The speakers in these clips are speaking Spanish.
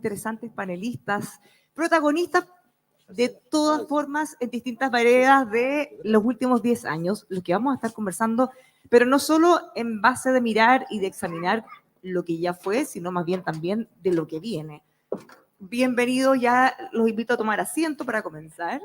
interesantes panelistas, protagonistas de todas formas en distintas veredas de los últimos 10 años, los que vamos a estar conversando, pero no solo en base de mirar y de examinar lo que ya fue, sino más bien también de lo que viene. Bienvenidos, ya los invito a tomar asiento para comenzar.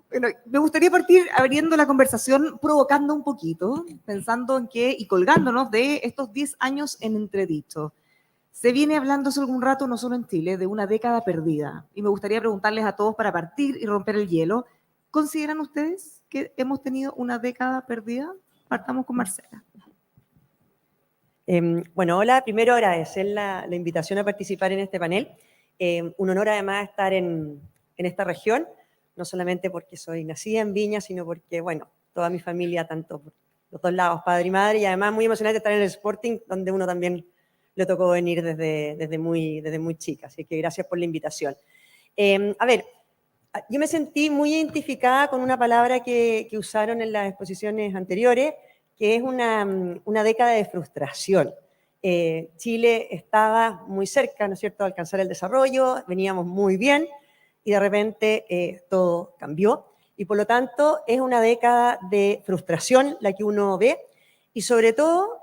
Bueno, me gustaría partir abriendo la conversación, provocando un poquito, pensando en qué y colgándonos de estos 10 años en entredicho. Se viene hablando hace algún rato, no solo en Chile, de una década perdida. Y me gustaría preguntarles a todos para partir y romper el hielo, ¿consideran ustedes que hemos tenido una década perdida? Partamos con Marcela. Bueno, hola, primero agradecer la invitación a participar en este panel. Un honor además estar en esta región, no solamente porque soy nacida en Viña, sino porque, bueno, toda mi familia, tanto por los dos lados, padre y madre, y además muy emocionante estar en el Sporting, donde uno también le tocó venir desde muy chica, así que gracias por la invitación. A ver, yo me sentí muy identificada con una palabra que usaron en las exposiciones anteriores, que es una década de frustración. Chile estaba muy cerca, ¿no es cierto?, de alcanzar el desarrollo, veníamos muy bien, y de repente todo cambió, y por lo tanto es una década de frustración la que uno ve, y sobre todo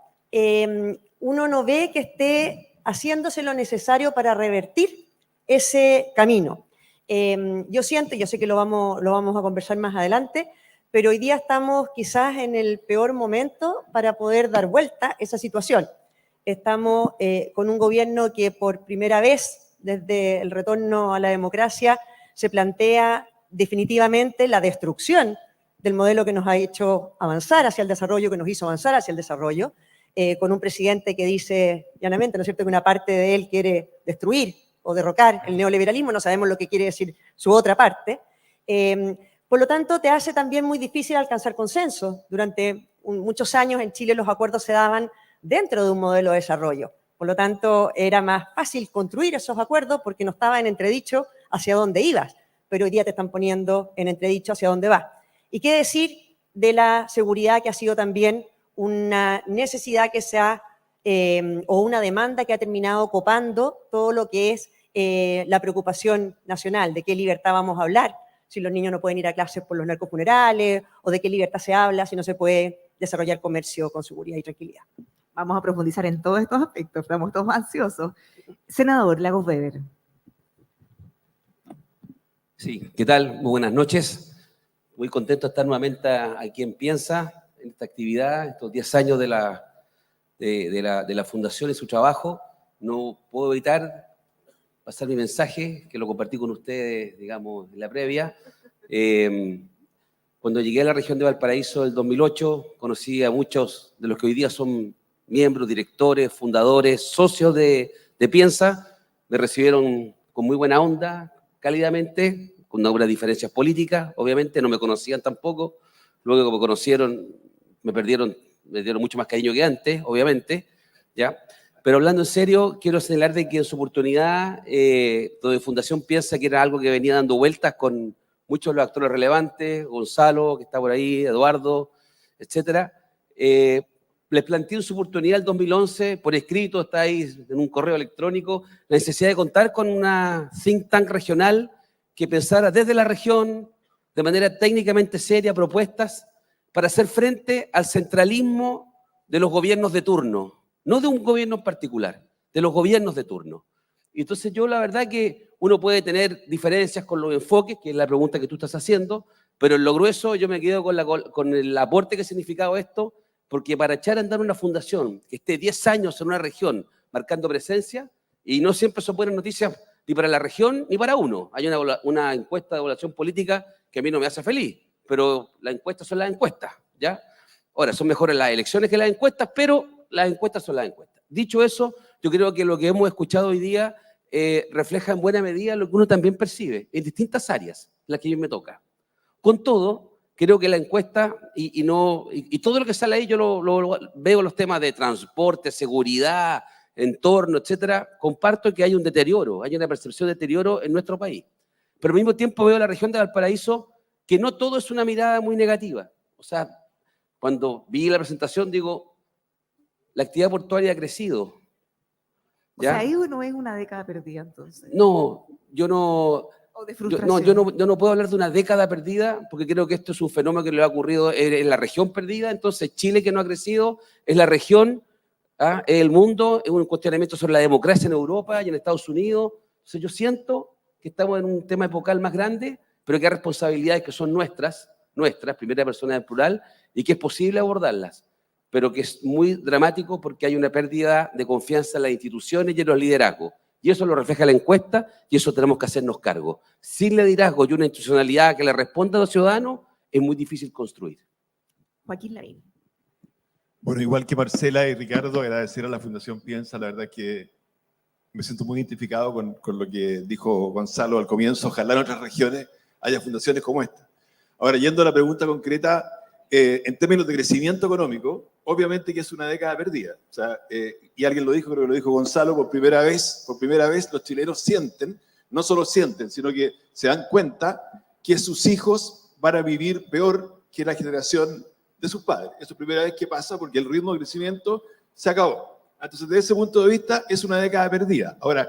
uno no ve que esté haciéndose lo necesario para revertir ese camino. Yo siento, yo sé que lo vamos a conversar más adelante, pero hoy día estamos quizás en el peor momento para poder dar vuelta a esa situación. Estamos con un gobierno que por primera vez desde el retorno a la democracia se plantea definitivamente la destrucción del modelo que nos ha hecho avanzar hacia el desarrollo, que nos hizo avanzar hacia el desarrollo, con un presidente que dice llanamente, ¿no es cierto?, que una parte de él quiere destruir o derrocar el neoliberalismo, no sabemos lo que quiere decir su otra parte. Por lo tanto, te hace también muy difícil alcanzar consenso. Durante muchos años en Chile los acuerdos se daban dentro de un modelo de desarrollo. Por lo tanto, era más fácil construir esos acuerdos porque no estaba en entredicho hacia dónde ibas, pero hoy día te están poniendo en entredicho hacia dónde vas. ¿Y qué decir de la seguridad, que ha sido también una necesidad que se ha, o una demanda que ha terminado copando todo lo que es la preocupación nacional? ¿De qué libertad vamos a hablar si los niños no pueden ir a clases por los narcofunerales? ¿O de qué libertad se habla si no se puede desarrollar comercio con seguridad y tranquilidad? Vamos a profundizar en todos estos aspectos, estamos todos ansiosos. Senador Lagos Weber. Sí, ¿qué tal? Muy buenas noches. Muy contento de estar nuevamente aquí en Piensa, en esta actividad, estos 10 años de la Fundación y su trabajo. No puedo evitar pasar mi mensaje, que lo compartí con ustedes, digamos, en la previa. Cuando llegué a la región de Valparaíso en el 2008, conocí a muchos de los que hoy día son miembros, directores, fundadores, socios de Piensa. Me recibieron con muy buena onda, cálidamente, con algunas diferencias políticas, obviamente, no me conocían tampoco. Luego que me conocieron, me dieron mucho más cariño que antes, obviamente, ¿ya? Pero hablando en serio, quiero señalar de que en su oportunidad, donde Fundación Piensa, que era algo que venía dando vueltas con muchos de los actores relevantes, Gonzalo, que está por ahí, Eduardo, etcétera, les planteé en su oportunidad el 2011, por escrito, está ahí en un correo electrónico, la necesidad de contar con una think tank regional que pensara desde la región, de manera técnicamente seria, propuestas para hacer frente al centralismo de los gobiernos de turno, no de un gobierno en particular, de los gobiernos de turno. Y entonces yo la verdad que uno puede tener diferencias con los enfoques, que es la pregunta que tú estás haciendo, pero en lo grueso yo me quedo con el aporte que ha significado esto, porque para echar a andar una fundación que esté 10 años en una región marcando presencia, y no siempre son buenas noticias ni para la región ni para uno. Hay una encuesta de evaluación política que a mí no me hace feliz, pero las encuestas son las encuestas, ¿ya? Ahora, son mejores las elecciones que las encuestas, pero las encuestas son las encuestas. Dicho eso, yo creo que lo que hemos escuchado hoy día refleja en buena medida lo que uno también percibe en distintas áreas, las que a mí me toca. Con todo, creo que la encuesta y todo lo que sale ahí, yo lo veo los temas de transporte, seguridad, entorno, etcétera, comparto que hay un deterioro, hay una percepción de deterioro en nuestro país. Pero al mismo tiempo veo la región de Valparaíso que no todo es una mirada muy negativa. O sea, cuando vi la presentación digo, la actividad portuaria ha crecido. ¿Ya? O sea, ahí no es una década perdida, entonces. No, yo no... O de frustración. Yo no puedo hablar de una década perdida porque creo que esto es un fenómeno que le ha ocurrido en la región perdida. Entonces, Chile que no ha crecido es la región, es el mundo, es un cuestionamiento sobre la democracia en Europa y en Estados Unidos. Entonces, yo siento que estamos en un tema epocal más grande, pero que hay responsabilidades que son nuestras, primera persona en plural, y que es posible abordarlas, pero que es muy dramático porque hay una pérdida de confianza en las instituciones y en los liderazgos. Y eso lo refleja la encuesta y eso tenemos que hacernos cargo. Sin liderazgo y una institucionalidad que le responda a los ciudadanos, es muy difícil construir. Joaquín Lavín. Bueno, igual que Marcela y Ricardo, agradecer a la Fundación Piensa, la verdad que me siento muy identificado con lo que dijo Gonzalo al comienzo. Ojalá en otras regiones haya fundaciones como esta. Ahora, yendo a la pregunta concreta, en términos de crecimiento económico, obviamente que es una década perdida. O sea, y alguien lo dijo, creo que lo dijo Gonzalo, por primera vez los chilenos sienten, no solo sienten, sino que se dan cuenta que sus hijos van a vivir peor que la generación de sus padres. Eso es la primera vez que pasa porque el ritmo de crecimiento se acabó. Entonces, desde ese punto de vista, es una década perdida. Ahora,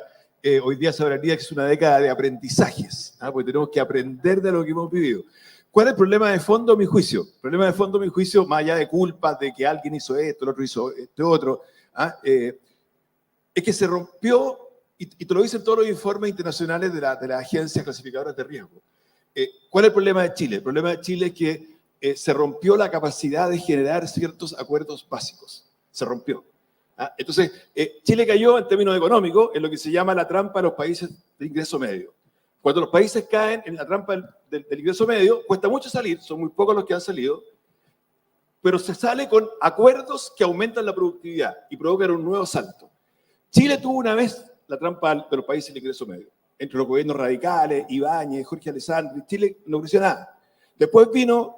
hoy día se hablaría que es una década de aprendizajes, porque tenemos que aprender de lo que hemos vivido. ¿Cuál es el problema de fondo, a mi juicio? El problema de fondo, a mi juicio, más allá de culpas, de que alguien hizo esto, el otro hizo esto otro, es que se rompió, y te lo dicen todos los informes internacionales de las agencias clasificadoras de riesgo. ¿Cuál es el problema de Chile? El problema de Chile es que se rompió la capacidad de generar ciertos acuerdos básicos. Se rompió. Entonces, Chile cayó en términos económicos en lo que se llama la trampa de los países de ingreso medio. Cuando los países caen en la trampa del ingreso medio, cuesta mucho salir, son muy pocos los que han salido, pero se sale con acuerdos que aumentan la productividad y provocan un nuevo salto. Chile tuvo una vez la trampa de los países de ingreso medio, entre los gobiernos radicales, Ibáñez, Jorge Alessandri. Chile no creció nada. Después vino,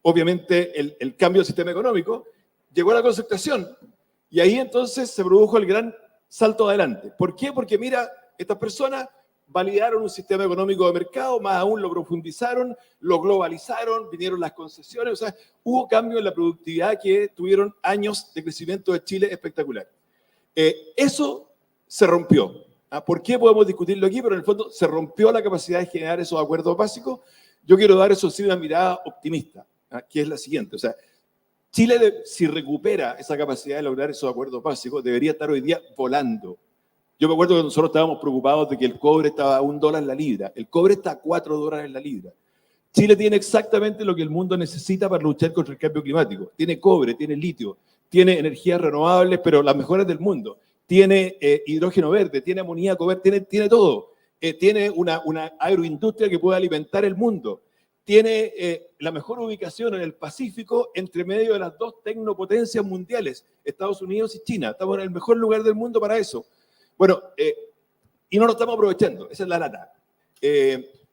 obviamente, el cambio del sistema económico, llegó a la concertación y ahí entonces se produjo el gran salto adelante. ¿Por qué? Porque mira, estas personas validaron un sistema económico de mercado, más aún lo profundizaron, lo globalizaron, vinieron las concesiones, o sea, hubo cambio en la productividad que tuvieron años de crecimiento de Chile espectacular. Eso se rompió. ¿Por qué podemos discutirlo aquí? Pero en el fondo se rompió la capacidad de generar esos acuerdos básicos. Yo quiero dar eso sí una mirada optimista, que es la siguiente, o sea, Chile, si recupera esa capacidad de lograr esos acuerdos básicos, debería estar hoy día volando. Yo me acuerdo que nosotros estábamos preocupados de que el cobre estaba a $1 la libra. El cobre está a $4 la libra. Chile tiene exactamente lo que el mundo necesita para luchar contra el cambio climático. Tiene cobre, tiene litio, tiene energías renovables, pero las mejores del mundo. Tiene hidrógeno verde, tiene amoníaco verde, tiene todo. Tiene una agroindustria que puede alimentar el mundo. Tiene la mejor ubicación en el Pacífico entre medio de las dos tecnopotencias mundiales, Estados Unidos y China. Estamos en el mejor lugar del mundo para eso. Bueno, y no lo estamos aprovechando, esa es la lata.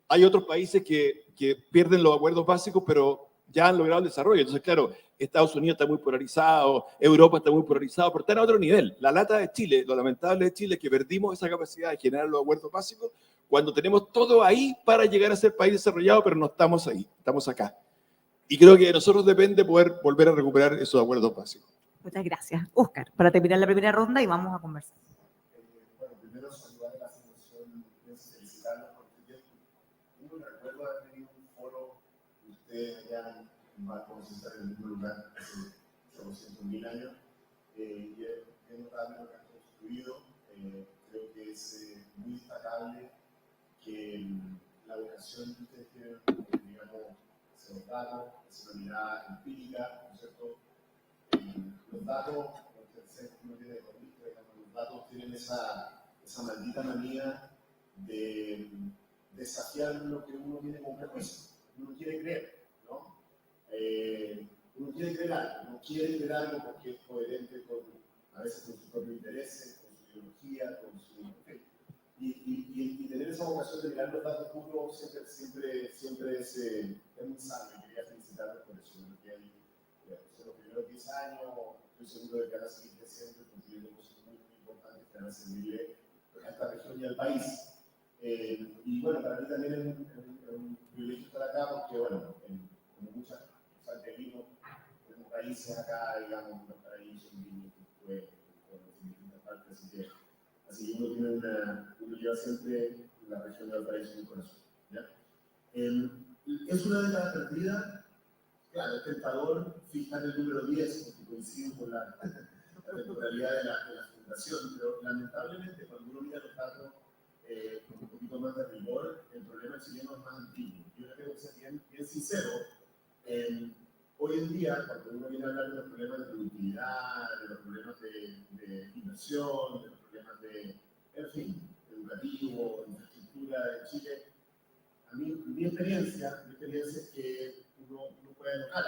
Hay otros países que pierden los acuerdos básicos, pero ya han logrado el desarrollo. Entonces, claro, Estados Unidos está muy polarizado, Europa está muy polarizado, pero están a otro nivel. La lata de Chile, lo lamentable de Chile es que perdimos esa capacidad de generar los acuerdos básicos cuando tenemos todo ahí para llegar a ser país desarrollado, pero no estamos ahí, estamos acá. Y creo que de nosotros depende poder volver a recuperar esos acuerdos básicos. Muchas gracias. Óscar, para terminar la primera ronda y vamos a conversar. Bueno, primero saludar a la Fundación, felicitarlos por este tiempo. Uno recuerdo haber tenido un foro que ustedes habían estar en el mismo lugar hace 800.000 años. Y es notable lo que han construido. Creo que es muy destacable que la vocación que ustedes tienen, digamos, hacia los datos, hacia una mirada empírica, ¿no es cierto? Los datos, uno tiene economista, los datos tienen esa maldita manía de desafiar lo que uno tiene como prejuicio. Uno quiere creer, ¿no? Uno quiere creer algo, no quiere creer algo porque es coherente a veces con sus propios intereses, con su ideología, con su... Y tener esa vocación de mirar los datos puros siempre es muy sano. Y quería felicitarlos por eso. Creo que los primeros 10 años estoy seguro de que van a seguir creciendo y construyendo cosas muy importantes que van a servirle a esta región y al país. Y bueno, para mí también es un privilegio estar acá porque, bueno, como muchos santiaguinos, tenemos raíces acá, digamos, los paraísos, vinos, en distintas partes, así que uno lleva siempre la región de Valparaíso en el corazón. ¿Ya? Es una década perdida. Claro, es tentador fijar el número 10 porque coincide con la temporalidad de la fundación, pero lamentablemente cuando uno mira los datos con un poquito más de rigor, el problema chileno es más antiguo. Yo creo que ser bien sincero, hoy en día, cuando uno viene a hablar de los problemas de productividad, de los problemas de inversión, de los problemas en fin, educativo, infraestructura de Chile, a mí, mi experiencia es que uno puede notar,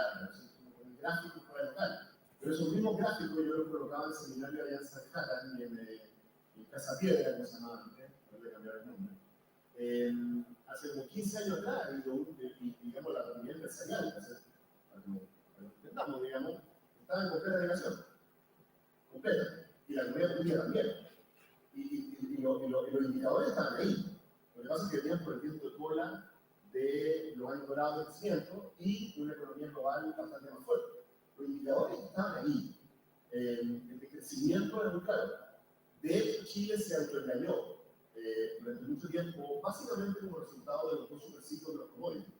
uno con el gráfico puede notar, pero esos mismos gráficos yo los colocaba en el seminario de Alianza de Jara y en Casa Piedra, como se llamaba antes, no le cambiar el nombre. Hace como 15 años atrás, y digamos, la comunidad empresarial, para que lo entendamos, digamos, estaba en completa negación, completa, y la comunidad política también. Y los indicadores estaban ahí. Lo que pasa es que venían por el tiempo de cola de los años dorados de crecimiento y una economía global bastante más fuerte. Los indicadores estaban ahí. El de crecimiento era muy claro. De hecho, Chile se autoengañó durante mucho tiempo, básicamente como resultado de los dos superciclos de los commodities.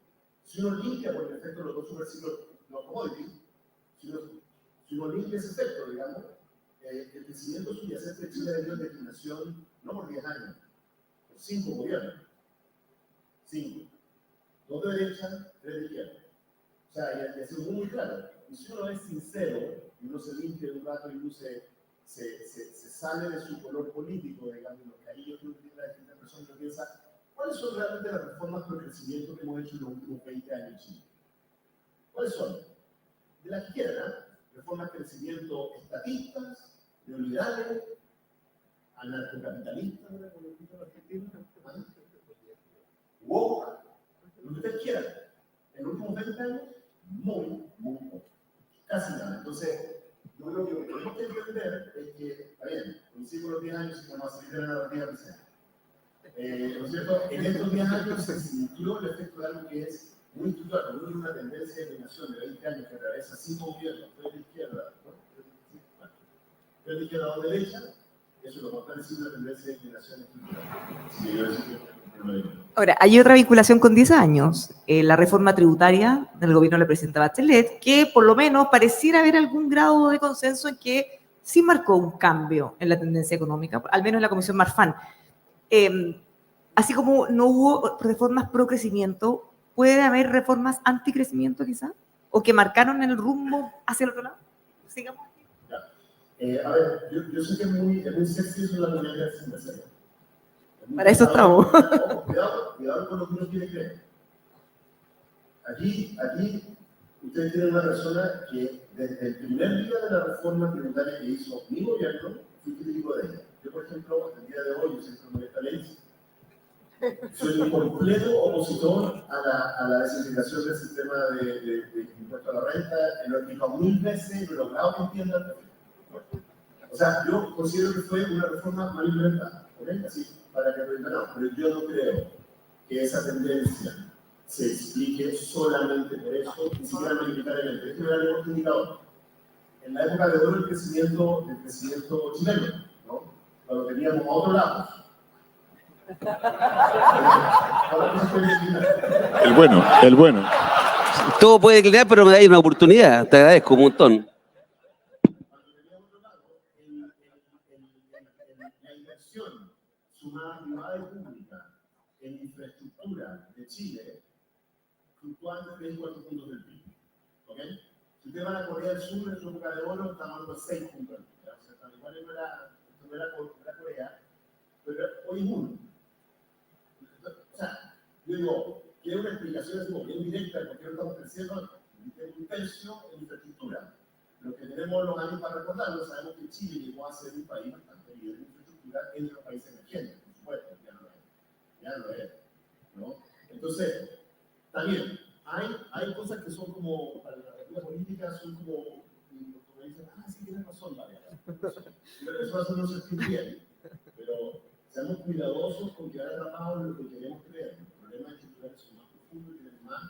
Si uno limpia por el efecto de los dos superciclos de los commodities, si uno limpia ese efecto, digamos, el crecimiento subyacente de Chile ha venido en declinación no por 10 años, por 5 gobiernos. 5. 2 de derecha, 3 de izquierda. O sea, y ha sido muy claro. Y si uno es sincero, y uno se limpia un rato y uno se sale de su color político, digamos, los cariños que uno tiene a distintas personas, y uno piensa, ¿cuáles son realmente las reformas por crecimiento que hemos hecho en los últimos 20 años en Chile? ¿Cuáles son? De la izquierda, reformas de crecimiento estatistas, neoliberales, anarcocapitalistas, como lo dicen los argentinos, woke, lo que ustedes quieran. En los últimos 20 años, muy poco. Casi nada. Entonces, yo creo que lo que tenemos que entender es que, está bien, coincido con los 10 años y vamos a salir de la narrativa oficial. ¿No es cierto? En estos 10 años se sintió el efecto de algo que es muy estructural. Cuando uno tiene una tendencia de dominación de 20 años que atraviesa 5 gobiernos, 3 de izquierda, ¿no? 3 de izquierda o derecha, eso es lo más parecido a una tendencia de inclinación estructural. Sí, yo decía que no lo digo. Ahora, hay otra vinculación con 10 años, la reforma tributaria del gobierno del presidente Bachelet, que por lo menos pareciera haber algún grado de consenso en que sí marcó un cambio en la tendencia económica, al menos en la Comisión Marfan. Así como no hubo reformas pro crecimiento, ¿puede haber reformas anticrecimiento quizá? ¿O que marcaron el rumbo hacia el otro lado? Sigamos. A ver, yo sé que es muy sexy eso de la comunidad empresarial. Para eso estamos. Cuidado con lo que uno quiere creer. Aquí ustedes tienen una persona que desde el primer día de la reforma tributaria que hizo mi gobierno, fui crítico de ella. Yo, por ejemplo, hasta el día de hoy, yo siempre me esta ley, soy un completo opositor a la desintegración del sistema de impuesto a la renta. Lo he explicado 1000 veces, pero logrado que entiendan. O sea, yo considero que fue una reforma mal implementada, ¿ok? Así, para que lo entendamos. Pero yo no creo que esa tendencia se explique solamente por eso, ni siquiera mayoritariamente. Déjeme darle otro indicador. En la época de oro del crecimiento chileno, ¿no? Cuando teníamos a otro lado. El bueno. Todo puede declinar, pero me da una oportunidad. Te agradezco un montón. La inversión sumada privada y pública en infraestructura de Chile fluctúa entre 3 y 4 puntos del PIB. ¿Ok? Si ustedes van a Corea del Sur, en su época de oro, estamos hablando de 6 puntos del PIB. O sea, igual no era Corea, pero hoy es 1. O sea, yo digo, quiero una explicación así como bien directa de por qué no estamos creciendo un tercio en infraestructura. Lo que tenemos los años para recordarlo, sabemos que Chile llegó a ser un país bastante líder en infraestructura entre los países emergentes, por supuesto, ya no lo es, ¿no? Entonces, también, hay cosas que son como, para la política, son como dicen, sí, tienes eso hace no sentir bien, pero seamos cuidadosos con quedar atrapados en lo que queremos creer. Los problemas estructurales son más profundos y tienen más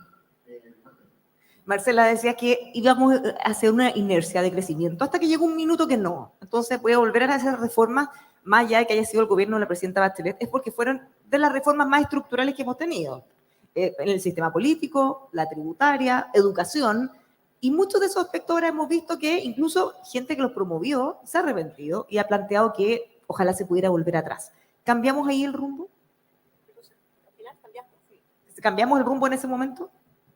Marcela decía que íbamos hacia una inercia de crecimiento hasta que llegó un minuto que no. Entonces voy a volver a hacer reformas, más allá de que haya sido el gobierno de la presidenta Bachelet, es porque fueron de las reformas más estructurales que hemos tenido. En el sistema político, la tributaria, educación, y muchos de esos aspectos ahora hemos visto que incluso gente que los promovió se ha arrepentido y ha planteado que ojalá se pudiera volver atrás. ¿Cambiamos ahí el rumbo? ¿Cambiamos el rumbo en ese momento?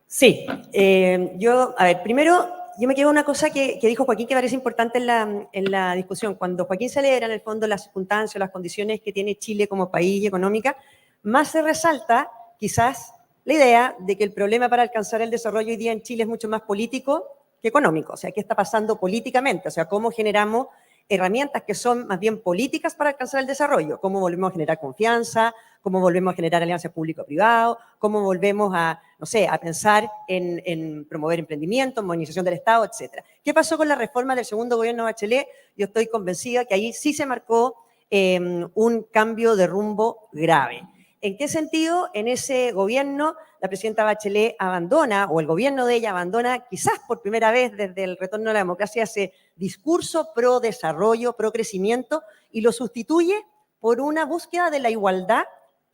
Sí, a ver, primero yo me quedo una cosa que dijo Joaquín que parece importante en la discusión. Cuando Joaquín celebra en el fondo las circunstancias, las condiciones que tiene Chile como país y económica, más se resalta quizás la idea de que el problema para alcanzar el desarrollo hoy día en Chile es mucho más político que económico. O sea, ¿qué está pasando políticamente? O sea, ¿cómo generamos herramientas que son más bien políticas para alcanzar el desarrollo? ¿Cómo volvemos a generar confianza? ¿Cómo volvemos a generar alianzas público-privado? ¿Cómo volvemos a, no sé, a pensar en promover emprendimiento, modernización del Estado, etcétera? ¿Qué pasó con la reforma del segundo gobierno de Bachelet? Yo estoy convencida que ahí sí se marcó un cambio de rumbo grave. ¿En qué sentido? En ese gobierno la presidenta Bachelet abandona, o el gobierno de ella abandona, quizás por primera vez desde el retorno a la democracia, ese discurso pro desarrollo, pro crecimiento, y lo sustituye por una búsqueda de la igualdad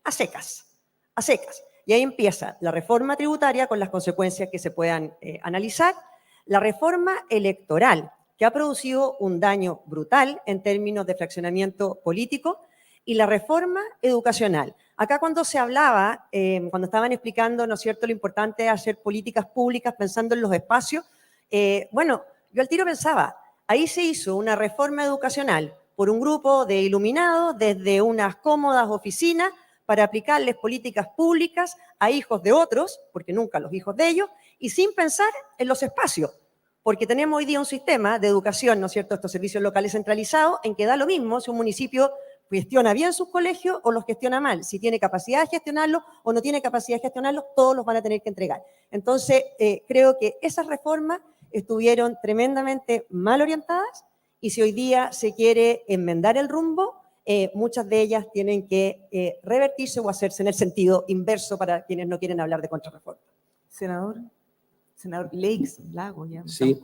a secas, a secas. Y ahí empieza la reforma tributaria con las consecuencias que se puedan analizar, la reforma electoral, que ha producido un daño brutal en términos de fraccionamiento político, y la reforma educacional. Acá cuando se hablaba, cuando estaban explicando, ¿no es cierto?, lo importante de hacer políticas públicas pensando en los espacios, bueno, yo al tiro pensaba, ahí se hizo una reforma educacional por un grupo de iluminados desde unas cómodas oficinas para aplicarles políticas públicas a hijos de otros, porque nunca los hijos de ellos, y sin pensar en los espacios. Porque tenemos hoy día un sistema de educación, ¿no es cierto?, estos servicios locales centralizados, en que da lo mismo si un municipio gestiona bien sus colegios o los gestiona mal. Si tiene capacidad de gestionarlos o no tiene capacidad de gestionarlos, todos los van a tener que entregar. Entonces, creo que esas reformas estuvieron tremendamente mal orientadas y si hoy día se quiere enmendar el rumbo, muchas de ellas tienen que revertirse o hacerse en el sentido inverso para quienes no quieren hablar de contrarreforma. Senador Leix, Lago, ya. Sí.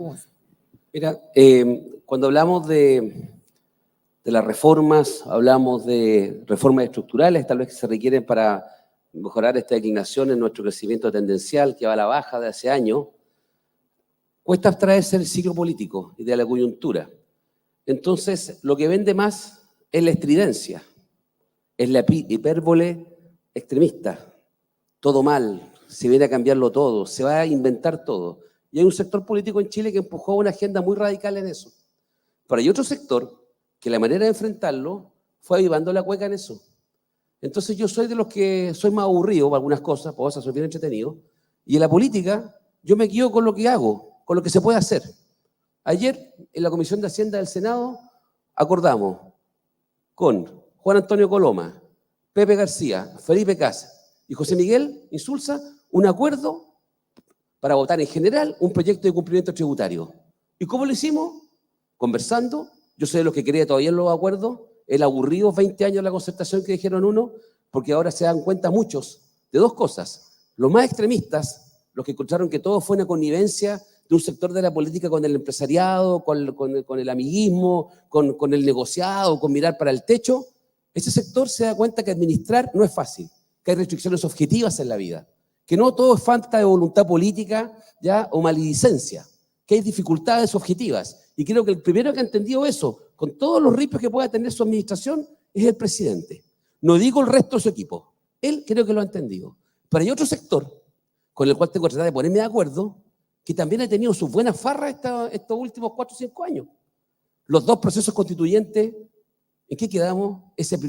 Mira, cuando hablamos de las reformas, hablamos de reformas estructurales, tal vez que se requieren para mejorar esta declinación en nuestro crecimiento tendencial que va a la baja de hace años, cuesta abstraerse del ciclo político y de la coyuntura. Entonces, lo que vende más es la estridencia, es la hipérbole extremista. Todo mal, se viene a cambiarlo todo, se va a inventar todo. Y hay un sector político en Chile que empujó una agenda muy radical en eso. Pero hay otro sector que la manera de enfrentarlo fue avivando la cueca en eso. Entonces yo soy de los que soy más aburrido para algunas cosas, para otras soy bien entretenido, y en la política yo me guío con lo que hago, con lo que se puede hacer. Ayer en la Comisión de Hacienda del Senado acordamos con Juan Antonio Coloma, Pepe García, Felipe Casa y José Miguel Insulza un acuerdo para votar en general un proyecto de cumplimiento tributario. ¿Y cómo lo hicimos? Conversando. Yo soy de los que quería todavía en los acuerdos, el aburrido 20 años de la concertación que dijeron uno, porque ahora se dan cuenta muchos de dos cosas. Los más extremistas, los que encontraron que todo fue una connivencia de un sector de la política con el empresariado, con el amiguismo, con el negociado, con mirar para el techo, ese sector se da cuenta que administrar no es fácil, que hay restricciones objetivas en la vida, que no todo es falta de voluntad política ya, o maledicencia, que hay dificultades objetivas. Y creo que el primero que ha entendido eso, con todos los ripios que pueda tener su administración, es el presidente. No digo el resto de su equipo. Él creo que lo ha entendido. Pero hay otro sector con el cual tengo que tratar de ponerme de acuerdo, que también ha tenido sus buenas farras estos últimos 4 o 5 años. Los 2 procesos constituyentes, ¿en qué quedamos? Ese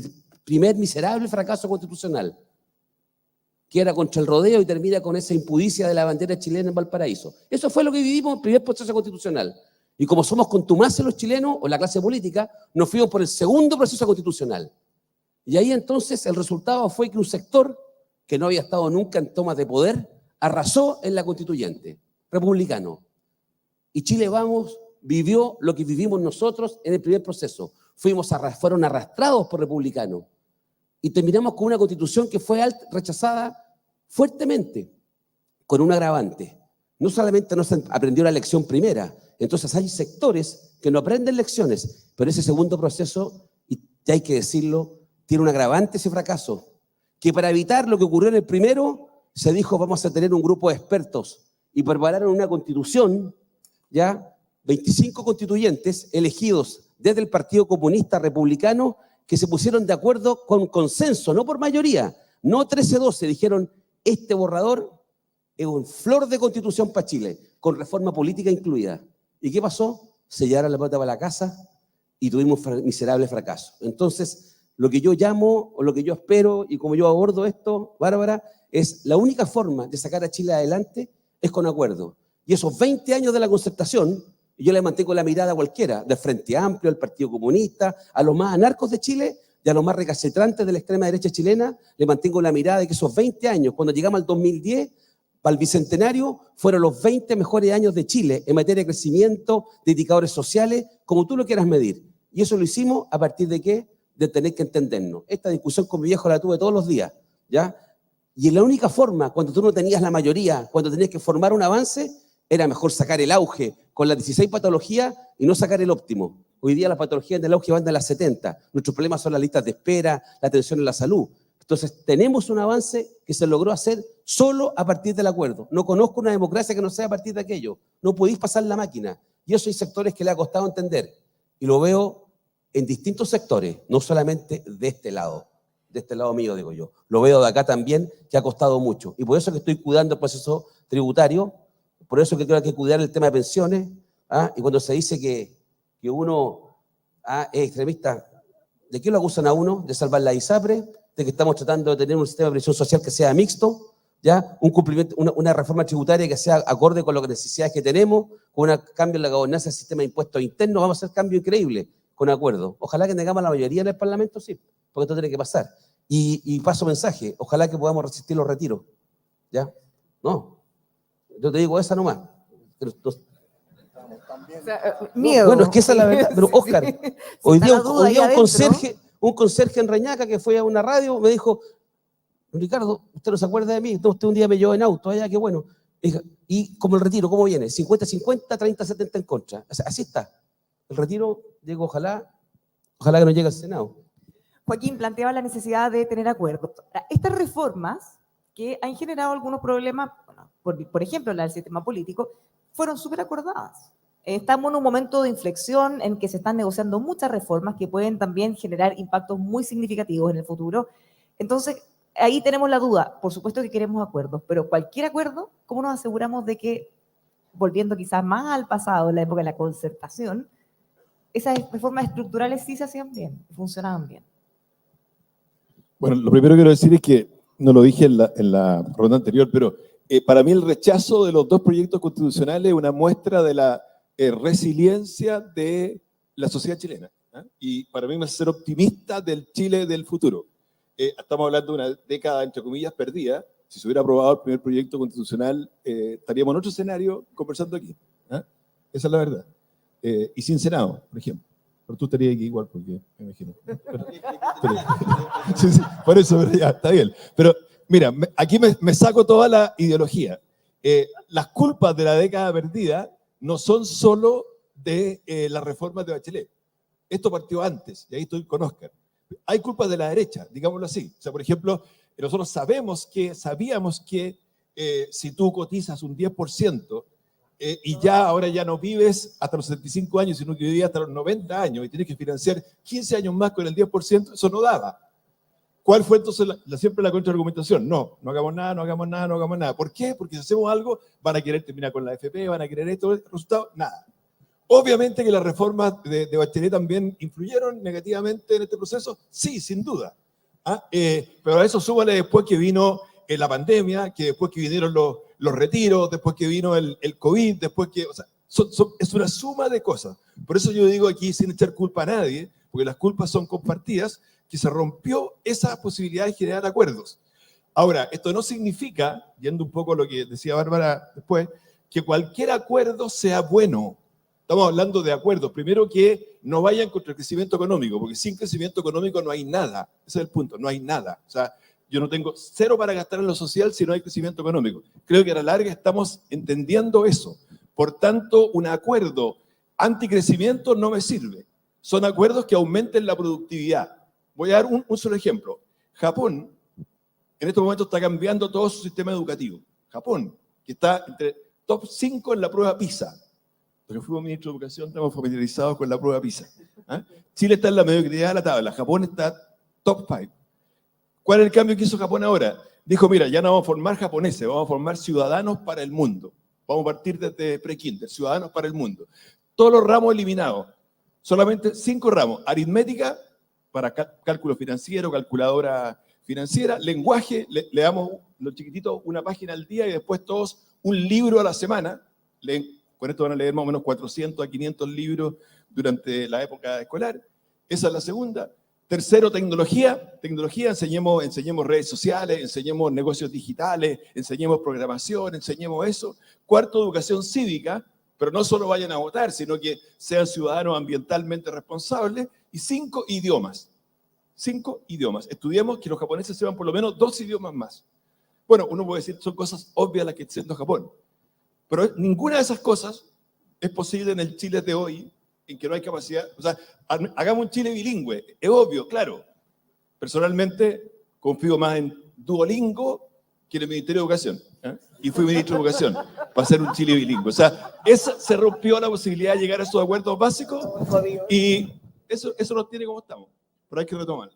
primer miserable fracaso constitucional, que era contra el rodeo y termina con esa impudicia de la bandera chilena en Valparaíso. Eso fue lo que vivimos en el primer proceso constitucional. Y como somos contumaces los chilenos, o la clase política, nos fuimos por el segundo proceso constitucional. Y ahí entonces el resultado fue que un sector que no había estado nunca en tomas de poder, arrasó en la constituyente, republicano. Y Chile Vamos vivió lo que vivimos nosotros en el primer proceso. fueron arrastrados por republicanos. Y terminamos con una constitución que fue rechazada fuertemente, con un agravante. No solamente no se aprendió la lección primera, entonces hay sectores que no aprenden lecciones, pero ese segundo proceso, y ya hay que decirlo, tiene un agravante ese fracaso, que para evitar lo que ocurrió en el primero, se dijo vamos a tener un grupo de expertos y prepararon una constitución, ya 25 constituyentes elegidos desde el Partido Comunista Republicano que se pusieron de acuerdo con consenso, no por mayoría, no 13-12, dijeron este borrador es un flor de constitución para Chile, con reforma política incluida. ¿Y qué pasó? Se llevaron la pelota para la casa y tuvimos miserable fracaso. Entonces, lo que yo llamo, o lo que yo espero, y como yo abordo esto, Bárbara, es la única forma de sacar a Chile adelante es con acuerdo. Y esos 20 años de la concertación, yo le mantengo la mirada a cualquiera, del Frente Amplio, al Partido Comunista, a los más anarcos de Chile y a los más recalcitrantes de la extrema derecha chilena, le mantengo la mirada de que esos 20 años, cuando llegamos al 2010, para el Bicentenario, fueron los 20 mejores años de Chile en materia de crecimiento, de indicadores sociales, como tú lo quieras medir. Y eso lo hicimos a partir de ¿qué? De tener que entendernos. Esta discusión con mi viejo la tuve todos los días, ¿ya? Y la única forma, cuando tú no tenías la mayoría, cuando tenías que formar un avance, era mejor sacar el auge con las 16 patologías y no sacar el óptimo. Hoy día las patologías del auge van de las 70. Nuestros problemas son las listas de espera, la atención en la salud. Entonces, tenemos un avance que se logró hacer solo a partir del acuerdo. No conozco una democracia que no sea a partir de aquello. No podéis pasar la máquina. Y eso hay sectores que le ha costado entender. Y lo veo en distintos sectores, no solamente de este lado mío, digo yo. Lo veo de acá también, que ha costado mucho. Y por eso que estoy cuidando el proceso tributario, por eso que creo que hay que cuidar el tema de pensiones. Y cuando se dice que uno es extremista, ¿de qué lo acusan a uno? De salvar la ISAPRE, de que estamos tratando de tener un sistema de previsión social que sea mixto, ¿ya? Un cumplimiento, una reforma tributaria que sea acorde con las necesidades que tenemos, con un cambio en la gobernanza del sistema de impuestos internos, vamos a hacer cambio increíble, con acuerdo. Ojalá que tengamos la mayoría en el Parlamento, sí, porque esto tiene que pasar. Y paso mensaje, ojalá que podamos resistir los retiros, ¿ya? No, yo te digo esa nomás. O sea, miedo. Bueno, es que esa es la verdad, pero Óscar, Sí. hoy Está día la duda ahí un conserje en Reñaca que fue a una radio me dijo, Ricardo, usted no se acuerda de mí, usted un día me llevó en auto, allá, qué bueno. Y como el retiro, ¿cómo viene? 50-50, 30-70 en contra. O sea, así está. El retiro, digo, ojalá que no llegue al Senado. Joaquín planteaba la necesidad de tener acuerdos. Estas reformas que han generado algunos problemas, bueno, por ejemplo, la del sistema político, fueron súper acordadas. Estamos en un momento de inflexión en que se están negociando muchas reformas que pueden también generar impactos muy significativos en el futuro. Entonces, ahí tenemos la duda. Por supuesto que queremos acuerdos, pero cualquier acuerdo, ¿cómo nos aseguramos de que, volviendo quizás más al pasado, en la época de la concertación, esas reformas estructurales sí se hacían bien, funcionaban bien? Bueno, lo primero que quiero decir es que, no lo dije en la ronda anterior, pero para mí el rechazo de los dos proyectos constitucionales es una muestra de la resiliencia de la sociedad chilena. Y para mí me hace ser optimista del Chile del futuro. Estamos hablando de una década, entre comillas, perdida. Si se hubiera aprobado el primer proyecto constitucional, estaríamos en otro escenario conversando aquí. Esa es la verdad. Y sin Senado, por ejemplo. Pero tú estarías aquí igual, porque me imagino. Sí, por eso, pero ya, está bien. Pero mira, aquí me saco toda la ideología. Las culpas de la década perdida no son solo de las reformas de Bachelet. Esto partió antes, y ahí estoy con Óscar. Hay culpas de la derecha, digámoslo así. O sea, por ejemplo, nosotros sabíamos que si tú cotizas un 10%, y ahora ya no vives hasta los 75 años, sino que vivías hasta los 90 años y tienes que financiar 15 años más con el 10%, eso no daba. ¿Cuál fue entonces siempre la contraargumentación? No hagamos nada. ¿Por qué? Porque si hacemos algo, van a querer terminar con la AFP, van a querer esto, el resultado, nada. Obviamente que las reformas de Bachelet también influyeron negativamente en este proceso, sí, sin duda. Pero a eso súbale después que vino la pandemia, que después que vinieron los retiros, después que vino el COVID, después que... O sea, es una suma de cosas. Por eso yo digo aquí, sin echar culpa a nadie, porque las culpas son compartidas, que se rompió esa posibilidad de generar acuerdos. Ahora, esto no significa, yendo un poco a lo que decía Bárbara después, que cualquier acuerdo sea bueno. Estamos hablando de acuerdos. Primero, que no vayan contra el crecimiento económico, porque sin crecimiento económico no hay nada. Ese es el punto, no hay nada. O sea, yo no tengo cero para gastar en lo social si no hay crecimiento económico. Creo que a la larga estamos entendiendo eso. Por tanto, un acuerdo anticrecimiento no me sirve. Son acuerdos que aumenten la productividad. Voy a dar un solo ejemplo. Japón, en estos momentos, está cambiando todo su sistema educativo. Japón, que está entre top 5 en la prueba PISA. Pero fuimos ministro de Educación, estamos familiarizados con la prueba PISA. ¿Ah? Chile está en la mediocridad de la tabla, Japón está top 5. ¿Cuál es el cambio que hizo Japón ahora? Dijo, mira, ya no vamos a formar japoneses, vamos a formar ciudadanos para el mundo. Vamos a partir desde pre-kinder, ciudadanos para el mundo. Todos los ramos eliminados, solamente 5 ramos. Aritmética, para cálculo financiero, calculadora financiera, lenguaje, le damos los chiquititos una página al día y después todos un libro a la semana. Con esto van a leer más o menos 400 a 500 libros durante la época escolar. Esa es la segunda. Tercero, tecnología. Tecnología, enseñemos redes sociales, enseñemos negocios digitales, enseñemos programación, enseñemos eso. Cuarto, educación cívica, pero no solo vayan a votar, sino que sean ciudadanos ambientalmente responsables. Y 5 idiomas. 5 idiomas. Estudiemos que los japoneses sepan por lo menos 2 idiomas más. Bueno, uno puede decir, son cosas obvias las que está haciendo Japón. Pero ninguna de esas cosas es posible en el Chile de hoy, en que no hay capacidad. O sea, hagamos un Chile bilingüe. Es obvio, claro. Personalmente, confío más en Duolingo que en el Ministerio de Educación. ¿Eh? Y fui ministro de Educación para hacer un Chile bilingüe. O sea, se rompió la posibilidad de llegar a esos acuerdos básicos y eso nos tiene como estamos. Pero hay que retomarlo.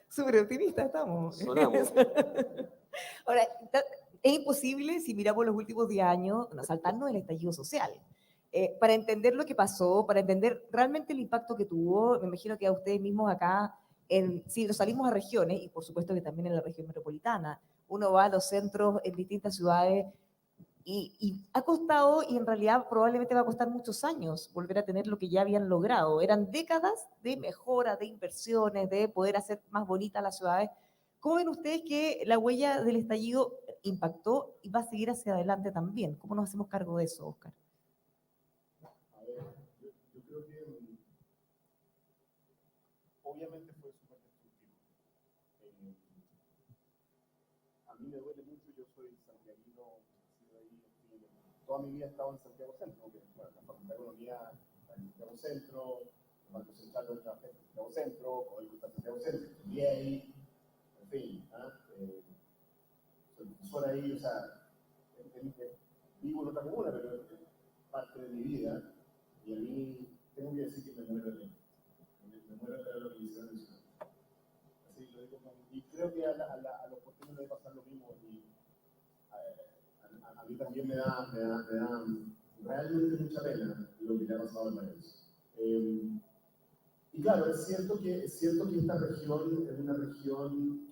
Súper optimistas estamos. Sonamos. Ahora, es imposible, si miramos los últimos 10 años, saltarnos el estallido social. Para entender lo que pasó, para entender realmente el impacto que tuvo, me imagino que a ustedes mismos acá, si nos salimos a regiones, y por supuesto que también en la región metropolitana, uno va a los centros en distintas ciudades, y ha costado, y en realidad probablemente va a costar muchos años volver a tener lo que ya habían logrado. Eran décadas de mejora, de inversiones, de poder hacer más bonitas las ciudades. ¿Cómo ven ustedes que la huella del estallido impactó y va a seguir hacia adelante también? ¿Cómo nos hacemos cargo de eso, Óscar? A ver, yo creo que obviamente fue súper destructivo. A mí me duele mucho, yo soy santiaguino, toda mi vida he estado en Santiago Centro, que bueno, la Facultad de Economía está en Santiago Centro, el Banco Central de Santiago Centro, Codelco está en Santiago Centro, estudié ahí, en fin, soy profesor ahí, o sea, vivo en otra comuna, pero es parte de mi vida, y a mí tengo que decir que me muero de pena. Me muero de la Universidad Nacional. Así lo digo, y creo que a los porteños les pasa lo mismo, y a mí también me da realmente mucha pena lo que le ha pasado al país. Y claro, es cierto que esta región es una región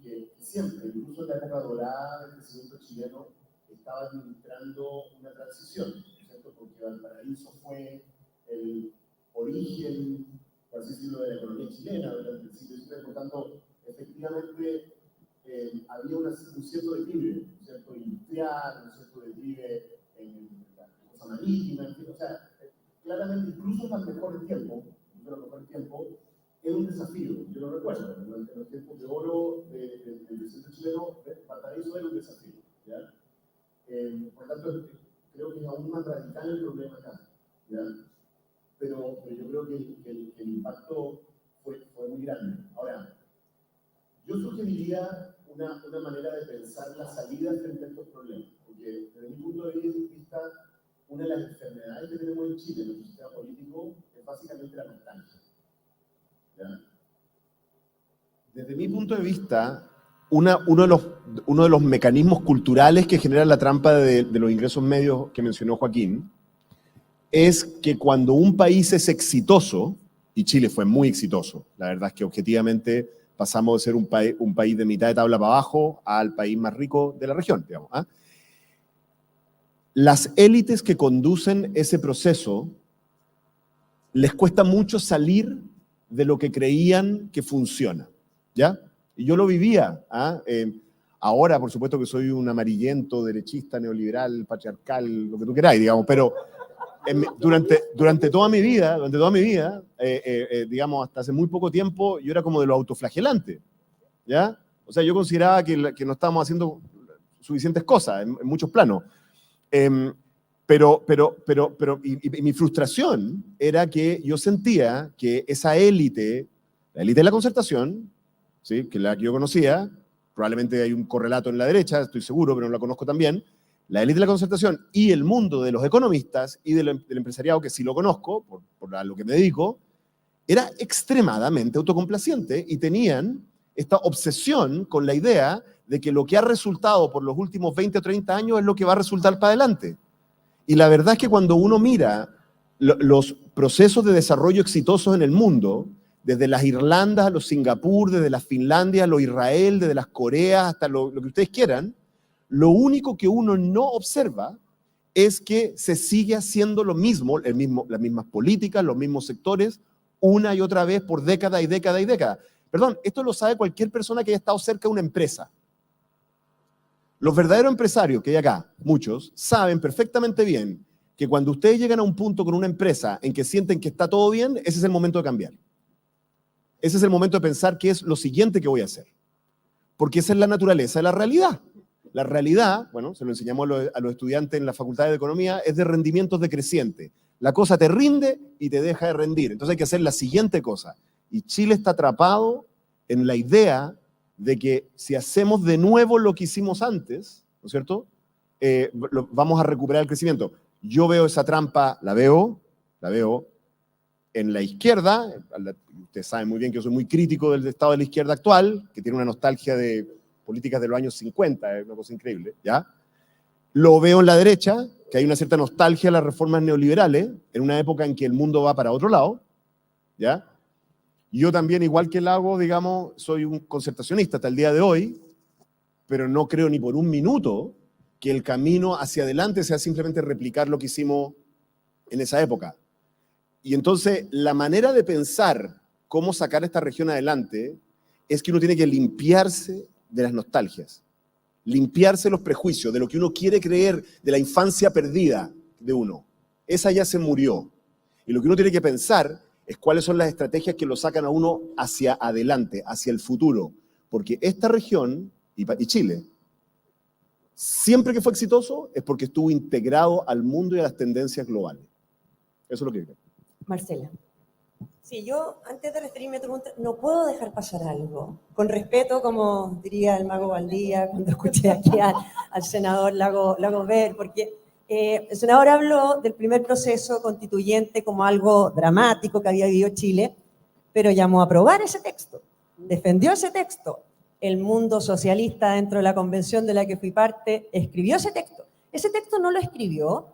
que siempre, incluso en la época dorada del crecimiento chileno, estaba administrando una transición, ¿cierto? Porque Valparaíso fue el origen, por así decirlo, de la economía chilena durante el siglo XIX, por tanto, efectivamente, había un cierto declive, un cierto industrial, un cierto declive en la cosa marítima, en fin, o sea, claramente, incluso en los mejores tiempos, era un desafío, yo lo recuerdo, en los tiempos de oro del presidente chileno, Valparaíso era un desafío, ¿ya? Por tanto, creo que es aún más radical el problema acá, ¿ya? Pero yo creo que el impacto fue muy grande. Ahora, yo sugeriría una manera de pensar la salida frente a estos problemas, porque desde mi punto de vista, una de las enfermedades que tenemos en Chile, en nuestro sistema político, es básicamente la nostalgia. ¿Ya? Desde mi punto de vista, uno de los mecanismos culturales que generan la trampa de los ingresos medios que mencionó Joaquín, es que cuando un país es exitoso, y Chile fue muy exitoso, la verdad es que objetivamente pasamos de ser un país de mitad de tabla para abajo al país más rico de la región, digamos. ¿Ah? Las élites que conducen ese proceso les cuesta mucho salir de lo que creían que funciona, ¿ya? Y yo lo vivía. ¿Ah? Ahora, por supuesto que soy un amarillento, derechista, neoliberal, patriarcal, lo que tú queráis, digamos, pero durante toda mi vida, digamos, hasta hace muy poco tiempo, yo era como de los autoflagelantes, ¿ya? O sea, yo consideraba que no estábamos haciendo suficientes cosas en muchos planos. Pero mi frustración era que yo sentía que esa élite, la élite de la concertación, ¿sí?, que la que yo conocía, probablemente hay un correlato en la derecha, estoy seguro, pero no la conozco tan bien, la élite de la concertación y el mundo de los economistas y del empresariado, que sí lo conozco, por a lo que me dedico, era extremadamente autocomplaciente y tenían esta obsesión con la idea de que lo que ha resultado por los últimos 20 o 30 años es lo que va a resultar para adelante. Y la verdad es que cuando uno mira los procesos de desarrollo exitosos en el mundo, desde las Irlandas a los Singapur, desde las Finlandia a los Israel, desde las Coreas hasta lo que ustedes quieran, lo único que uno no observa es que se sigue haciendo lo mismo, las mismas políticas, los mismos sectores, una y otra vez por década y década y década. Perdón, esto lo sabe cualquier persona que haya estado cerca de una empresa. Los verdaderos empresarios que hay acá, muchos, saben perfectamente bien que cuando ustedes llegan a un punto con una empresa en que sienten que está todo bien, ese es el momento de cambiar. Ese es el momento de pensar qué es lo siguiente que voy a hacer. Porque esa es la naturaleza de la realidad. La realidad, bueno, se lo enseñamos a los estudiantes en la Facultad de Economía, es de rendimientos decrecientes. La cosa te rinde y te deja de rendir. Entonces hay que hacer la siguiente cosa. Y Chile está atrapado en la idea de que si hacemos de nuevo lo que hicimos antes, ¿no es cierto?, vamos a recuperar el crecimiento. Yo veo esa trampa, la veo en la izquierda. Ustedes saben muy bien que yo soy muy crítico del estado de la izquierda actual, que tiene una nostalgia de políticas de los años 50, es una cosa increíble, ¿ya? Lo veo en la derecha, que hay una cierta nostalgia de las reformas neoliberales, en una época en que el mundo va para otro lado, ¿ya? Yo también, igual que Lago, digamos, soy un concertacionista hasta el día de hoy, pero no creo ni por un minuto que el camino hacia adelante sea simplemente replicar lo que hicimos en esa época. Y entonces, la manera de pensar cómo sacar esta región adelante es que uno tiene que limpiarse de las nostalgias, limpiarse los prejuicios, de lo que uno quiere creer, de la infancia perdida de uno. Esa ya se murió. Y lo que uno tiene que pensar es cuáles son las estrategias que lo sacan a uno hacia adelante, hacia el futuro. Porque esta región, y Chile, siempre que fue exitoso es porque estuvo integrado al mundo y a las tendencias globales. Eso es lo que creo. Marcela. Sí, yo antes de referirme a tu pregunta, no puedo dejar pasar algo. Con respeto, como diría el mago Valdía cuando escuché aquí al senador Lago Ver, porque el senador habló del primer proceso constituyente como algo dramático que había vivido Chile, pero llamó a aprobar ese texto, defendió ese texto. El mundo socialista dentro de la convención de la que fui parte escribió ese texto. Ese texto no lo escribió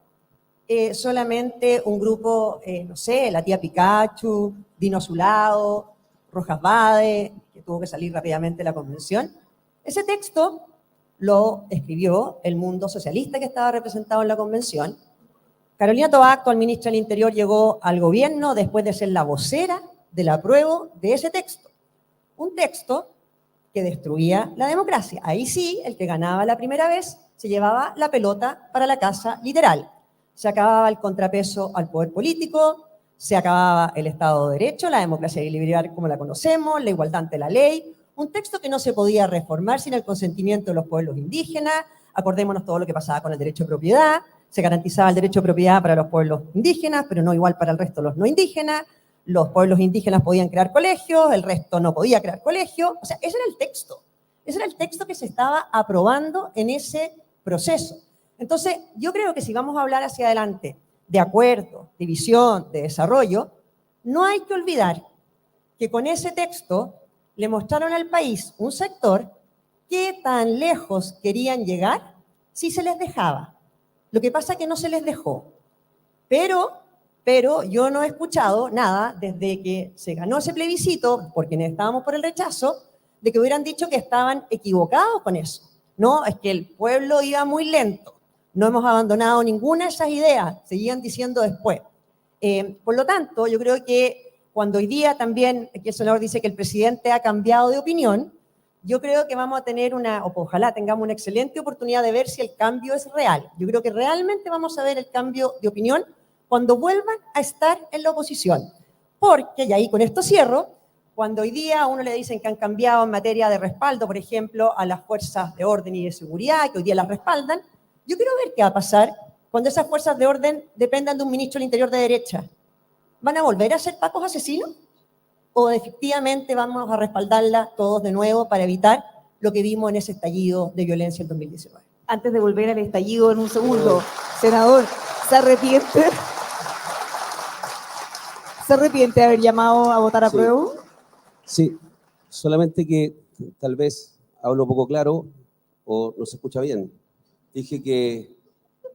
solamente un grupo, no sé, la tía Pikachu, Dino Zulao, Rojas Bade, que tuvo que salir rápidamente de la convención. Ese texto lo escribió el mundo socialista que estaba representado en la convención. Carolina Toá, actual ministra del Interior, llegó al gobierno después de ser la vocera del apruebo de ese texto. Un texto que destruía la democracia. Ahí sí, el que ganaba la primera vez se llevaba la pelota para la casa, literal. Se acababa el contrapeso al poder político, se acababa el Estado de Derecho, la democracia liberal como la conocemos, la igualdad ante la ley, un texto que no se podía reformar sin el consentimiento de los pueblos indígenas. Acordémonos todo lo que pasaba con el derecho de propiedad, se garantizaba el derecho de propiedad para los pueblos indígenas, pero no igual para el resto de los no indígenas. Los pueblos indígenas podían crear colegios, el resto no podía crear colegios. O sea, ese era el texto. Ese era el texto que se estaba aprobando en ese proceso. Entonces, yo creo que si vamos a hablar hacia adelante de acuerdo, de visión, de desarrollo, no hay que olvidar que con ese texto le mostraron al país un sector qué tan lejos querían llegar si se les dejaba. Lo que pasa es que no se les dejó. Pero yo no he escuchado nada desde que se ganó ese plebiscito, porque estábamos por el rechazo, de que hubieran dicho que estaban equivocados con eso. No, es que el pueblo iba muy lento. No hemos abandonado ninguna de esas ideas, seguían diciendo después. Por lo tanto, yo creo que cuando hoy día también, aquí el senador dice que el presidente ha cambiado de opinión, yo creo que vamos a tener ojalá tengamos una excelente oportunidad de ver si el cambio es real. Yo creo que realmente vamos a ver el cambio de opinión cuando vuelvan a estar en la oposición. Porque, y ahí con esto cierro, cuando hoy día a uno le dicen que han cambiado en materia de respaldo, por ejemplo, a las fuerzas de orden y de seguridad, que hoy día las respaldan, yo quiero ver qué va a pasar cuando esas fuerzas de orden dependan de un ministro del Interior de derecha. ¿Van a volver a ser pacos asesinos? ¿O efectivamente vamos a respaldarla todos de nuevo para evitar lo que vimos en ese estallido de violencia en 2019? Antes de volver al estallido en un segundo, senador, ¿se arrepiente? ¿Se arrepiente de haber llamado a votar a Sí. prueba? Sí, solamente que tal vez hablo poco claro o no se escucha bien. Dije que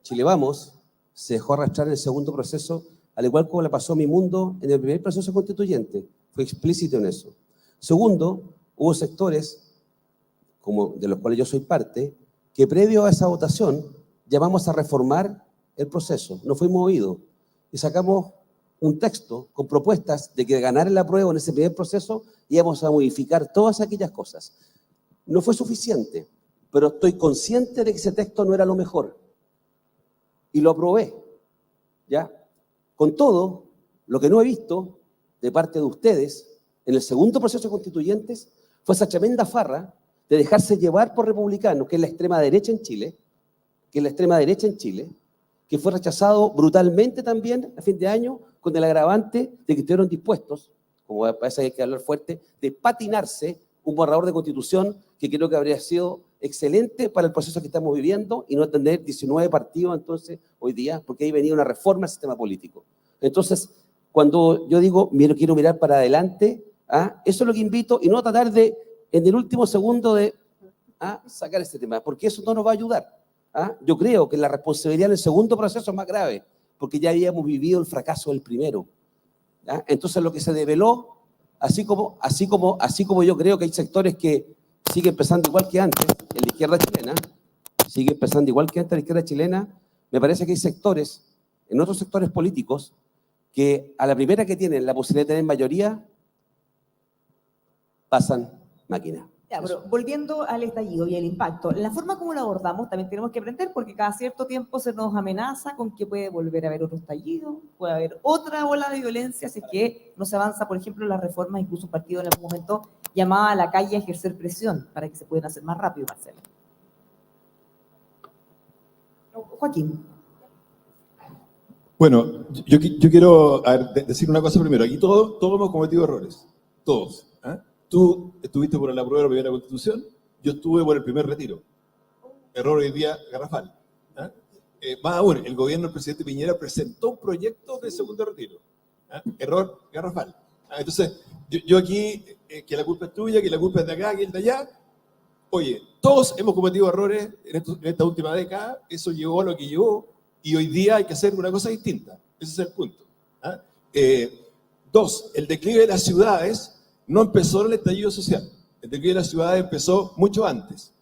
Chile Vamos se dejó arrastrar en el segundo proceso, al igual como le pasó a Mi Mundo en el primer proceso constituyente. Fue explícito en eso. Segundo, hubo sectores, como de los cuales yo soy parte, que previo a esa votación llamamos a reformar el proceso. No fuimos oídos y sacamos un texto con propuestas de que ganar el apruebo en ese primer proceso íbamos a modificar todas aquellas cosas. No fue suficiente, pero estoy consciente de que ese texto no era lo mejor. Y lo aprobé, ¿ya? Con todo, lo que no he visto de parte de ustedes en el segundo proceso constituyentes fue esa tremenda farra de dejarse llevar por republicanos, que es la extrema derecha en Chile, que fue rechazado brutalmente también a fin de año con el agravante de que estuvieron dispuestos, como parece que hay que hablar fuerte, de patinarse un borrador de constitución que creo que habría sido excelente para el proceso que estamos viviendo y no tener 19 partidos entonces hoy día, porque ahí venía una reforma al sistema político. Entonces, cuando yo digo, quiero mirar para adelante, eso es lo que invito y no tratar de, en el último segundo, de sacar este tema, porque eso no nos va a ayudar. Yo creo que la responsabilidad en el segundo proceso es más grave, porque ya habíamos vivido el fracaso del primero. Entonces, lo que se develó, así como yo creo que hay sectores que siguen pensando igual que antes en la izquierda chilena, me parece que hay sectores, en otros sectores políticos, que a la primera que tienen la posibilidad de tener mayoría, pasan máquina. Ya, pero volviendo al estallido y el impacto, la forma como lo abordamos también tenemos que aprender, porque cada cierto tiempo se nos amenaza con que puede volver a haber otro estallido, puede haber otra ola de violencia, si es que no se avanza, por ejemplo, las reformas. Incluso un partido en algún momento llamaba a la calle a ejercer presión para que se puedan hacer más rápido, Marcelo. Joaquín. Bueno, yo quiero decir una cosa primero. Aquí todos hemos cometido errores. Todos. Tú estuviste por el apruebo de la primera constitución, yo estuve por el primer retiro. Error hoy día garrafal. Más aún, el gobierno del presidente Piñera presentó un proyecto de segundo retiro. Error garrafal. Entonces, yo aquí, que la culpa es tuya, que la culpa es de acá, que es de allá. Oye, todos hemos cometido errores en esta última década, eso llevó a lo que llevó, y hoy día hay que hacer una cosa distinta. Ese es el punto. Dos, el declive de las ciudades no empezó en el estallido social. El declive de las ciudades empezó mucho antes.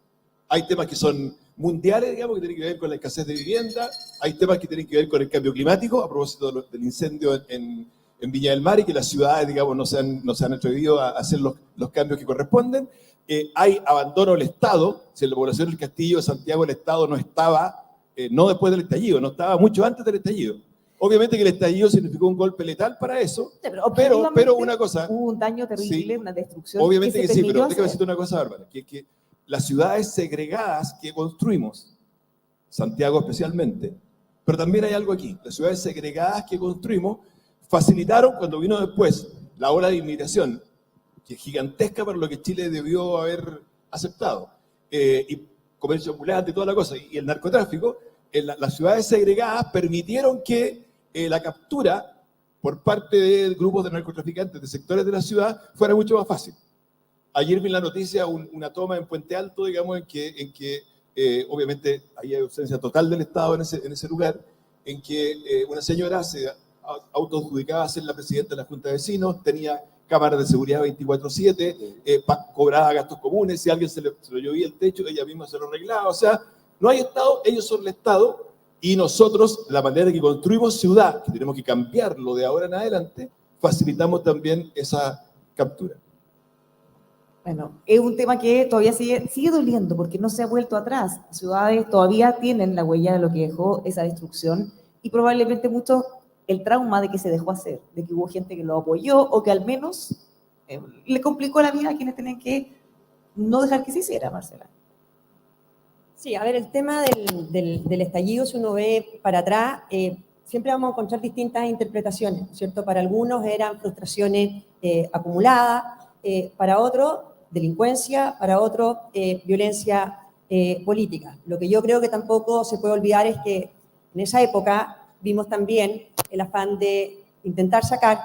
Hay temas que son mundiales, digamos, que tienen que ver con la escasez de vivienda, hay temas que tienen que ver con el cambio climático, a propósito del incendio en Viña del Mar, y que las ciudades, digamos, no se han atrevido a hacer los cambios que corresponden. Hay abandono del Estado. Si en la población del Castillo de Santiago el Estado no estaba, no después del estallido, no estaba mucho antes del estallido. Obviamente que el estallido significó un golpe letal para eso, pero una cosa... Hubo un daño terrible, sí, una destrucción. Obviamente que sí, pero déjame hacer. decirte una cosa, Bárbara, que las ciudades segregadas que construimos, Santiago especialmente, pero también hay algo aquí, las ciudades segregadas que construimos facilitaron cuando vino después la ola de inmigración, que es gigantesca para lo que Chile debió haber aceptado, y comercio ambulante y toda la cosa, y el narcotráfico. Las ciudades segregadas permitieron que la captura por parte de grupos de narcotraficantes de sectores de la ciudad fuera mucho más fácil. Ayer vi en la noticia una toma en Puente Alto, digamos, en que obviamente hay ausencia total del Estado en ese lugar, en que una señora se autoadjudicaba a ser la presidenta de la Junta de Vecinos, tenía cámaras de seguridad 24/7, cobraba gastos comunes, si a alguien se lo llovía el techo, ella misma se lo arreglaba. O sea, no hay Estado, ellos son el Estado, y nosotros, la manera que construimos ciudad, que tenemos que cambiarlo de ahora en adelante, facilitamos también esa captura. Bueno, es un tema que todavía sigue doliendo porque no se ha vuelto atrás. Las ciudades todavía tienen la huella de lo que dejó esa destrucción y probablemente mucho el trauma de que se dejó hacer, de que hubo gente que lo apoyó o que al menos le complicó la vida a quienes tenían que no dejar que se hiciera, Marcela. Sí, a ver, el tema del estallido, si uno ve para atrás, siempre vamos a encontrar distintas interpretaciones, ¿cierto? Para algunos eran frustraciones acumuladas, para otros delincuencia, para otros violencia política. Lo que yo creo que tampoco se puede olvidar es que en esa época vimos también el afán de intentar sacar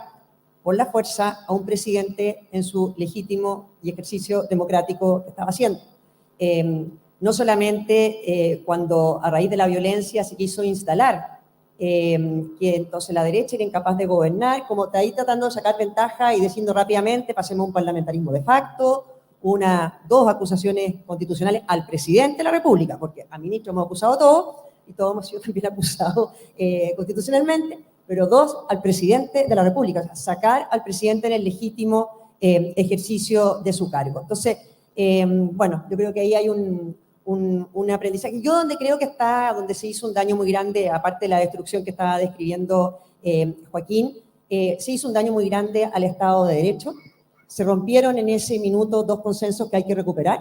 por la fuerza a un presidente en su legítimo y ejercicio democrático que estaba haciendo. No solamente cuando a raíz de la violencia se quiso instalar que entonces la derecha era incapaz de gobernar, como de ahí tratando de sacar ventaja y diciendo rápidamente pasemos a un parlamentarismo de facto, dos acusaciones constitucionales al presidente de la República, porque a ministro hemos acusado todos y todos hemos sido también acusados constitucionalmente, pero dos al presidente de la República, o sea, sacar al presidente en el legítimo ejercicio de su cargo. Entonces, bueno, yo creo que ahí hay un aprendizaje. Yo donde creo que está, donde se hizo un daño muy grande, aparte de la destrucción que estaba describiendo Joaquín, se hizo un daño muy grande al Estado de Derecho. Se rompieron en ese minuto dos consensos que hay que recuperar.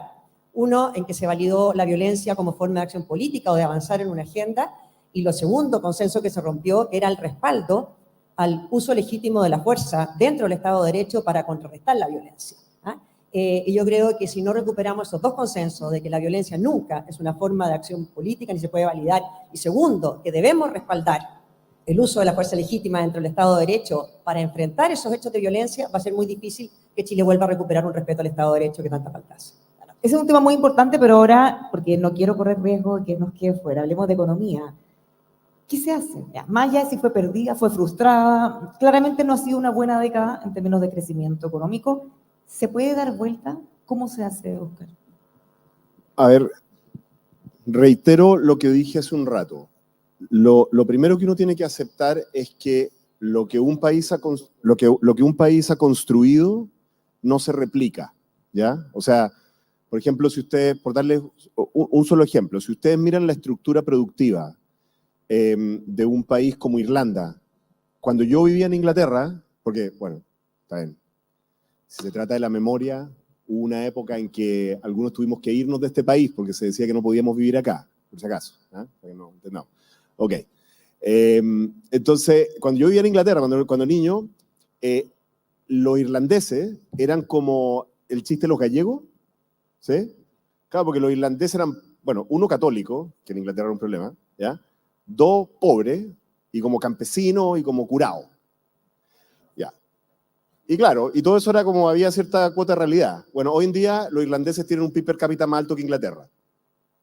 Uno, en que se validó la violencia como forma de acción política o de avanzar en una agenda, y lo segundo consenso que se rompió era el respaldo al uso legítimo de la fuerza dentro del Estado de Derecho para contrarrestar la violencia. Y yo creo que si no recuperamos esos dos consensos de que la violencia nunca es una forma de acción política ni se puede validar, y segundo, que debemos respaldar el uso de la fuerza legítima dentro del Estado de Derecho para enfrentar esos hechos de violencia, va a ser muy difícil que Chile vuelva a recuperar un respeto al Estado de Derecho que tanta falta hace. Ese es un tema muy importante, pero ahora, porque no quiero correr riesgo de que nos quede fuera, hablemos de economía. ¿Qué se hace? Más allá de si fue perdida, fue frustrada, claramente no ha sido una buena década en términos de crecimiento económico. ¿Se puede dar vuelta? ¿Cómo se hace, Óscar? A ver, reitero lo que dije hace un rato. Lo primero que uno tiene que aceptar es que lo que un país ha construido no se replica, ¿ya? O sea, por ejemplo, si ustedes, por darles un solo ejemplo, si ustedes miran la estructura productiva de un país como Irlanda, cuando yo vivía en Inglaterra, porque, bueno, está bien, si se trata de la memoria, hubo una época en que algunos tuvimos que irnos de este país porque se decía que no podíamos vivir acá, por si acaso, ¿eh? Para que no entendamos. Ok. Entonces, cuando yo vivía en Inglaterra, cuando niño, los irlandeses eran como el chiste de los gallegos, ¿sí? Claro, porque los irlandeses eran, bueno, uno católico, que en Inglaterra era un problema, ¿ya? Dos pobres, y como campesino y como curado. Ya. Y claro, y todo eso era como había cierta cuota de realidad. Bueno, hoy en día los irlandeses tienen un PIB per cápita más alto que Inglaterra.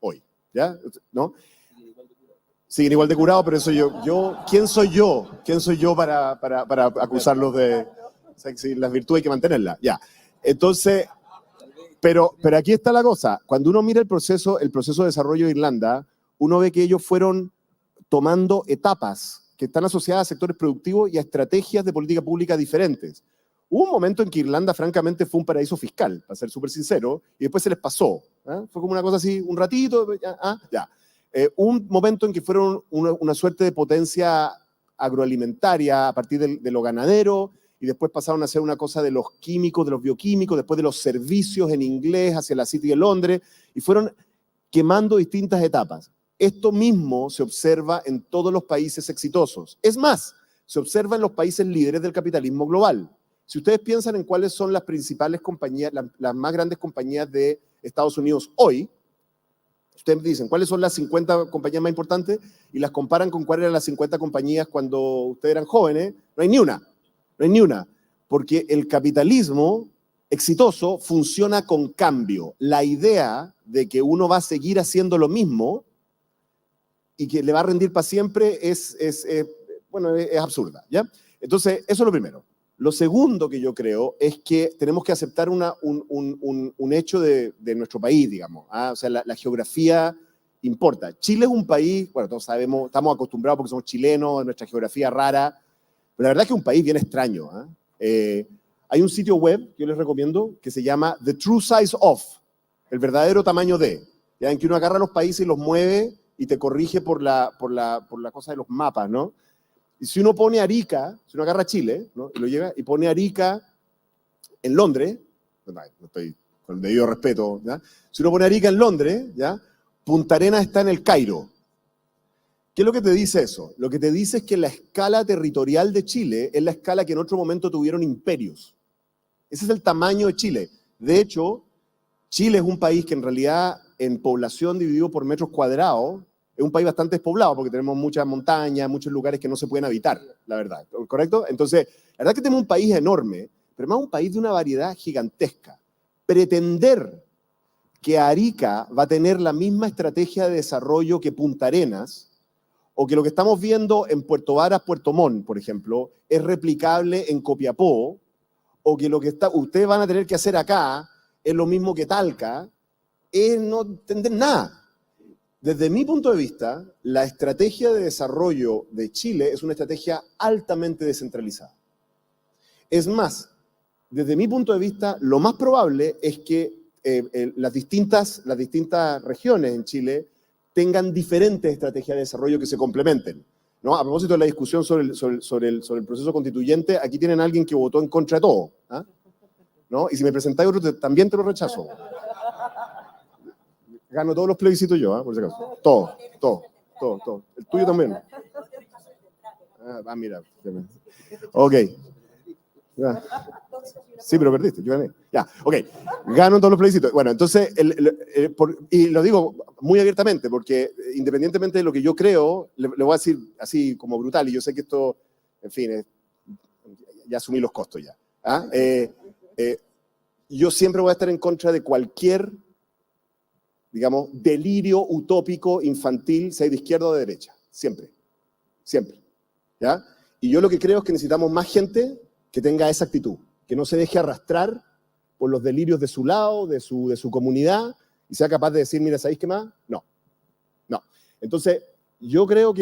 Hoy, ¿ya? ¿No? Siguen igual de curado, pero eso ¿quién soy yo? ¿Quién soy yo para acusarlos de... O sea, si las virtudes hay que mantenerlas, ya. Entonces, pero aquí está la cosa. Cuando uno mira el proceso de desarrollo de Irlanda, uno ve que ellos fueron tomando etapas que están asociadas a sectores productivos y a estrategias de política pública diferentes. Hubo un momento en que Irlanda, francamente, fue un paraíso fiscal, para ser súper sincero, y después se les pasó. Fue como una cosa así, un ratito, ya. Un momento en que fueron una suerte de potencia agroalimentaria a partir de lo ganadero, y después pasaron a ser una cosa de los químicos, de los bioquímicos, después de los servicios en inglés hacia la City de Londres, y fueron quemando distintas etapas. Esto mismo se observa en todos los países exitosos. Es más, se observa en los países líderes del capitalismo global. Si ustedes piensan en cuáles son las principales compañías, las más grandes compañías de Estados Unidos hoy, ustedes dicen, ¿cuáles son las 50 compañías más importantes? Y las comparan con cuáles eran las 50 compañías cuando ustedes eran jóvenes. No hay ni una. No hay ni una. Porque el capitalismo exitoso funciona con cambio. La idea de que uno va a seguir haciendo lo mismo y que le va a rendir para siempre es absurda, ¿ya? Entonces, eso es lo primero. Lo segundo que yo creo es que tenemos que aceptar un hecho de nuestro país, digamos. O sea, la geografía importa. Chile es un país, bueno, todos sabemos, estamos acostumbrados porque somos chilenos, nuestra geografía rara, pero la verdad es que es un país bien extraño. Hay Hay un sitio web que yo les recomiendo que se llama The True Size Of, el verdadero tamaño de, ¿ya? En que uno agarra los países y los mueve y te corrige por la cosa de los mapas, ¿no? Y si uno pone Arica, si uno agarra Chile, ¿no? Y lo llega y pone Arica en Londres, no estoy con el debido respeto, ¿ya? Si uno pone Arica en Londres, ¿ya? Punta Arenas está en el Cairo. ¿Qué es lo que te dice eso? Lo que te dice es que la escala territorial de Chile es la escala que en otro momento tuvieron imperios. Ese es el tamaño de Chile. De hecho, Chile es un país que en realidad en población dividido por metros cuadrados es un país bastante despoblado porque tenemos muchas montañas, muchos lugares que no se pueden habitar, la verdad. ¿Correcto? Entonces, la verdad es que tenemos un país enorme, pero más un país de una variedad gigantesca. Pretender que Arica va a tener la misma estrategia de desarrollo que Punta Arenas, o que lo que estamos viendo en Puerto Varas, Puerto Montt, por ejemplo, es replicable en Copiapó, o que lo que ustedes van a tener que hacer acá es lo mismo que Talca, es no entender nada. Desde mi punto de vista, la estrategia de desarrollo de Chile es una estrategia altamente descentralizada. Es más, desde mi punto de vista, lo más probable es que las distintas regiones en Chile tengan diferentes estrategias de desarrollo que se complementen, ¿no? A propósito de la discusión sobre el proceso constituyente, aquí tienen a alguien que votó en contra de todo, ¿ah? ¿No? Y si me presentáis otro, también te lo rechazo. Gano todos los plebiscitos yo, ¿eh? Por si acaso. Todo. El tuyo también. Mira. Ok. Ya. Sí, pero perdiste, yo gané. Ya, ok. Gano en todos los plebiscitos. Bueno, entonces, y lo digo muy abiertamente, porque independientemente de lo que yo creo, le voy a decir así como brutal, y yo sé que esto, en fin, ya asumí los costos ya. ¿Ah? Yo siempre voy a estar en contra de cualquier, digamos, delirio utópico infantil, sea de izquierda o de derecha. Siempre. ¿Ya? Y yo lo que creo es que necesitamos más gente que tenga esa actitud, que no se deje arrastrar por los delirios de su lado, de su comunidad, y sea capaz de decir, mira, ¿sabéis qué más? No. Entonces, yo creo,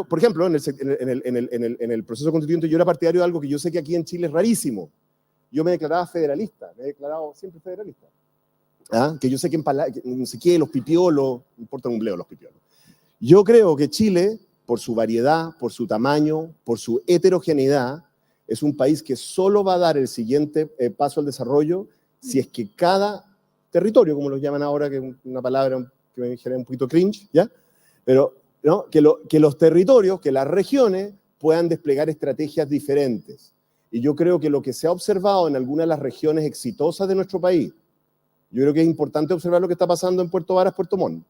por ejemplo, en el proceso constituyente yo era partidario de algo que yo sé que aquí en Chile es rarísimo. Yo me declaraba federalista, me he declarado siempre federalista. ¿Ah? Que yo sé que no sé qué, los pipiolos, no importa un bleo los pipiolos. Yo creo que Chile, por su variedad, por su tamaño, por su heterogeneidad, es un país que solo va a dar el siguiente paso al desarrollo si es que cada territorio, como lo llaman ahora, que es una palabra que me genera un poquito cringe, ¿ya? Pero ¿no? que los territorios, que las regiones puedan desplegar estrategias diferentes. Y yo creo que lo que se ha observado en algunas de las regiones exitosas de nuestro país, yo creo que es importante observar lo que está pasando en Puerto Varas, Puerto Montt.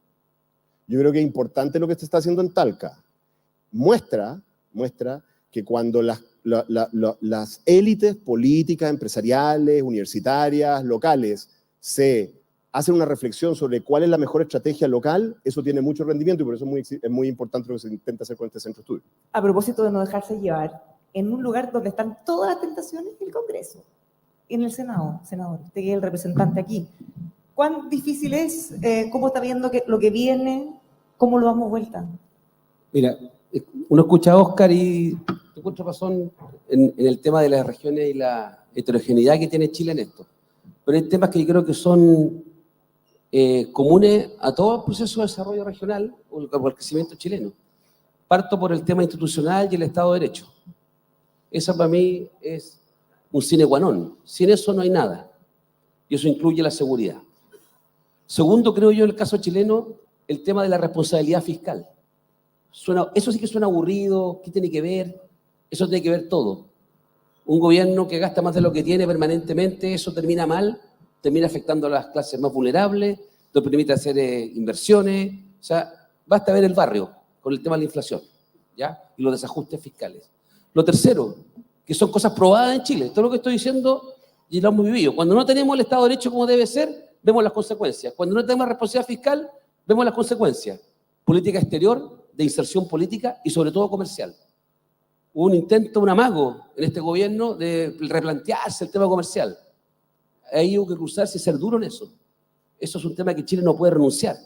Yo creo que es importante lo que se está haciendo en Talca. Muestra que cuando las élites políticas, empresariales, universitarias, locales, se hacen una reflexión sobre cuál es la mejor estrategia local, eso tiene mucho rendimiento y por eso es muy importante lo que se intenta hacer con este centro de estudio. A propósito de no dejarse llevar, en un lugar donde están todas las tentaciones, el Congreso, en el Senado, senador, usted que es el representante aquí. ¿Cuán difícil es? ¿Cómo está viendo lo que viene? ¿Cómo lo damos vuelta? Mira, uno escucha a Óscar y te encuentro razón en el tema de las regiones y la heterogeneidad que tiene Chile en esto. Pero hay temas que yo creo que son comunes a todo el proceso de desarrollo regional o el crecimiento chileno. Parto por el tema institucional y el Estado de Derecho. Eso para mí es un sine qua non. Sin eso no hay nada. Y eso incluye la seguridad. Segundo, creo yo, en el caso chileno, el tema de la responsabilidad fiscal. Eso sí que suena aburrido. ¿Qué tiene que ver? Eso tiene que ver todo. Un gobierno que gasta más de lo que tiene permanentemente, eso termina mal, termina afectando a las clases más vulnerables, no permite hacer inversiones. O sea, basta ver el barrio con el tema de la inflación, ¿ya? Y los desajustes fiscales. Lo tercero, que son cosas probadas en Chile. Todo lo que estoy diciendo y lo hemos vivido. Cuando no tenemos el Estado de Derecho como debe ser, vemos las consecuencias. Cuando no tenemos responsabilidad fiscal, vemos las consecuencias. Política exterior, de inserción política y sobre todo comercial. Hubo un intento, un amago en este gobierno de replantearse el tema comercial. Ahí hubo que cruzarse y ser duro en eso. Eso es un tema que Chile no puede renunciar.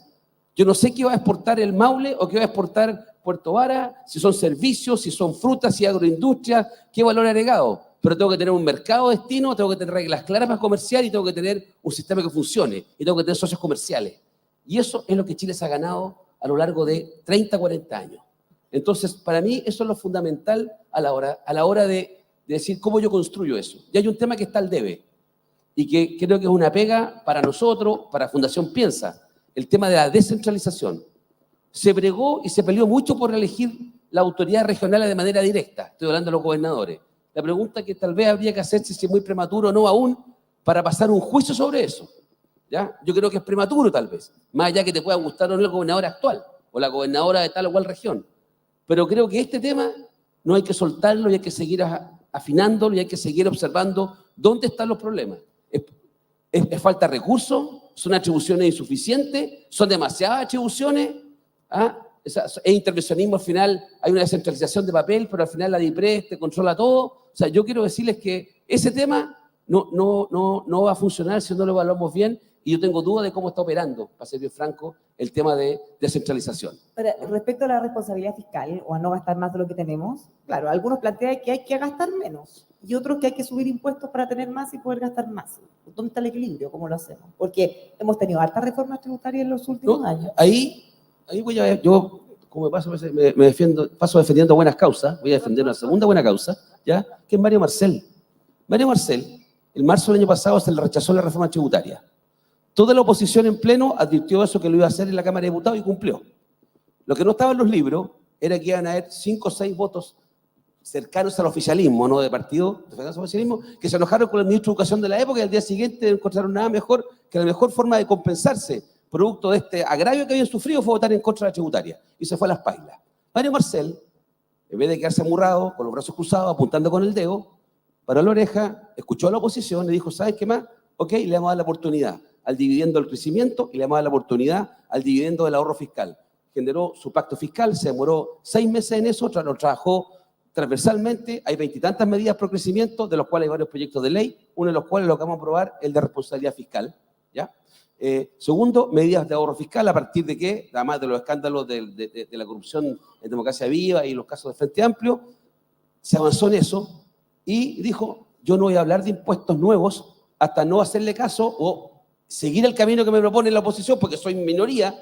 Yo no sé qué va a exportar el Maule o qué va a exportar Puerto Vara, si son servicios, si son frutas, si agroindustria, qué valor agregado. pero tengo que tener un mercado de destino, tengo que tener reglas claras para comerciar y tengo que tener un sistema que funcione y tengo que tener socios comerciales. Y eso es lo que Chile se ha ganado a lo largo de 30, 40 años. Entonces, para mí, eso es lo fundamental a la hora de decir cómo yo construyo eso. Y hay un tema que está al debe y que creo que es una pega para nosotros, para Fundación Piensa, el tema de la descentralización. Se bregó y se peleó mucho por elegir las autoridades regionales de manera directa. Estoy hablando de los gobernadores. La pregunta que tal vez habría que hacerse, si es muy prematuro o no aún, para pasar un juicio sobre eso. ¿Ya? Yo creo que es prematuro tal vez, más allá que te pueda gustar o no el gobernador actual o la gobernadora de tal o cual región. Pero creo que este tema no hay que soltarlo y hay que seguir afinándolo y hay que seguir observando dónde están los problemas. ¿Es falta de recursos? ¿Son atribuciones insuficientes? ¿Son demasiadas atribuciones? ¿Ah? ¿Es intervencionismo al final? Hay una descentralización de papel, pero al final la DIPRES te controla todo. O sea, yo quiero decirles que ese tema no va a funcionar si no lo evaluamos bien. Y yo tengo duda de cómo está operando, para ser bien franco, el tema de descentralización. Ahora, respecto a la responsabilidad fiscal o a no gastar más de lo que tenemos, claro, algunos plantean que hay que gastar menos y otros que hay que subir impuestos para tener más y poder gastar más. ¿Dónde está el equilibrio? ¿Cómo lo hacemos? Porque hemos tenido hartas reformas tributarias en los últimos años. Ahí voy a ver, yo como me defiendo, paso defendiendo buenas causas, voy a defender una segunda buena causa, ¿ya? Que es Mario Marcel. Mario Marcel, en marzo del año pasado se le rechazó la reforma tributaria. Toda la oposición en pleno advirtió eso que lo iba a hacer en la Cámara de Diputados y cumplió. Lo que no estaba en los libros era que iban a haber 5 o 6 votos cercanos al oficialismo, no de partido, de oficialismo, que se enojaron con el ministro de Educación de la época y al día siguiente no encontraron nada mejor que la mejor forma de compensarse producto de este agravio que habían sufrido fue votar en contra de la tributaria y se fue a las pailas. Mario Marcel, en vez de quedarse amurrado, con los brazos cruzados, apuntando con el dedo, paró la oreja, escuchó a la oposición, le dijo, ¿sabes qué más? Ok, le vamos a dar la oportunidad al dividendo del crecimiento y le vamos a dar la oportunidad al dividendo del ahorro fiscal. Generó su pacto fiscal, se demoró 6 meses en eso, lo trabajó transversalmente, hay 20 y tantas medidas pro crecimiento, de los cuales hay varios proyectos de ley, uno de los cuales lo que vamos a aprobar, el de responsabilidad fiscal, ¿ya? Segundo, medidas de ahorro fiscal, a partir de que, además de los escándalos de la corrupción en Democracia Viva y los casos de Frente Amplio, se avanzó en eso y dijo, yo no voy a hablar de impuestos nuevos hasta no hacerle caso o seguir el camino que me propone la oposición, porque soy minoría.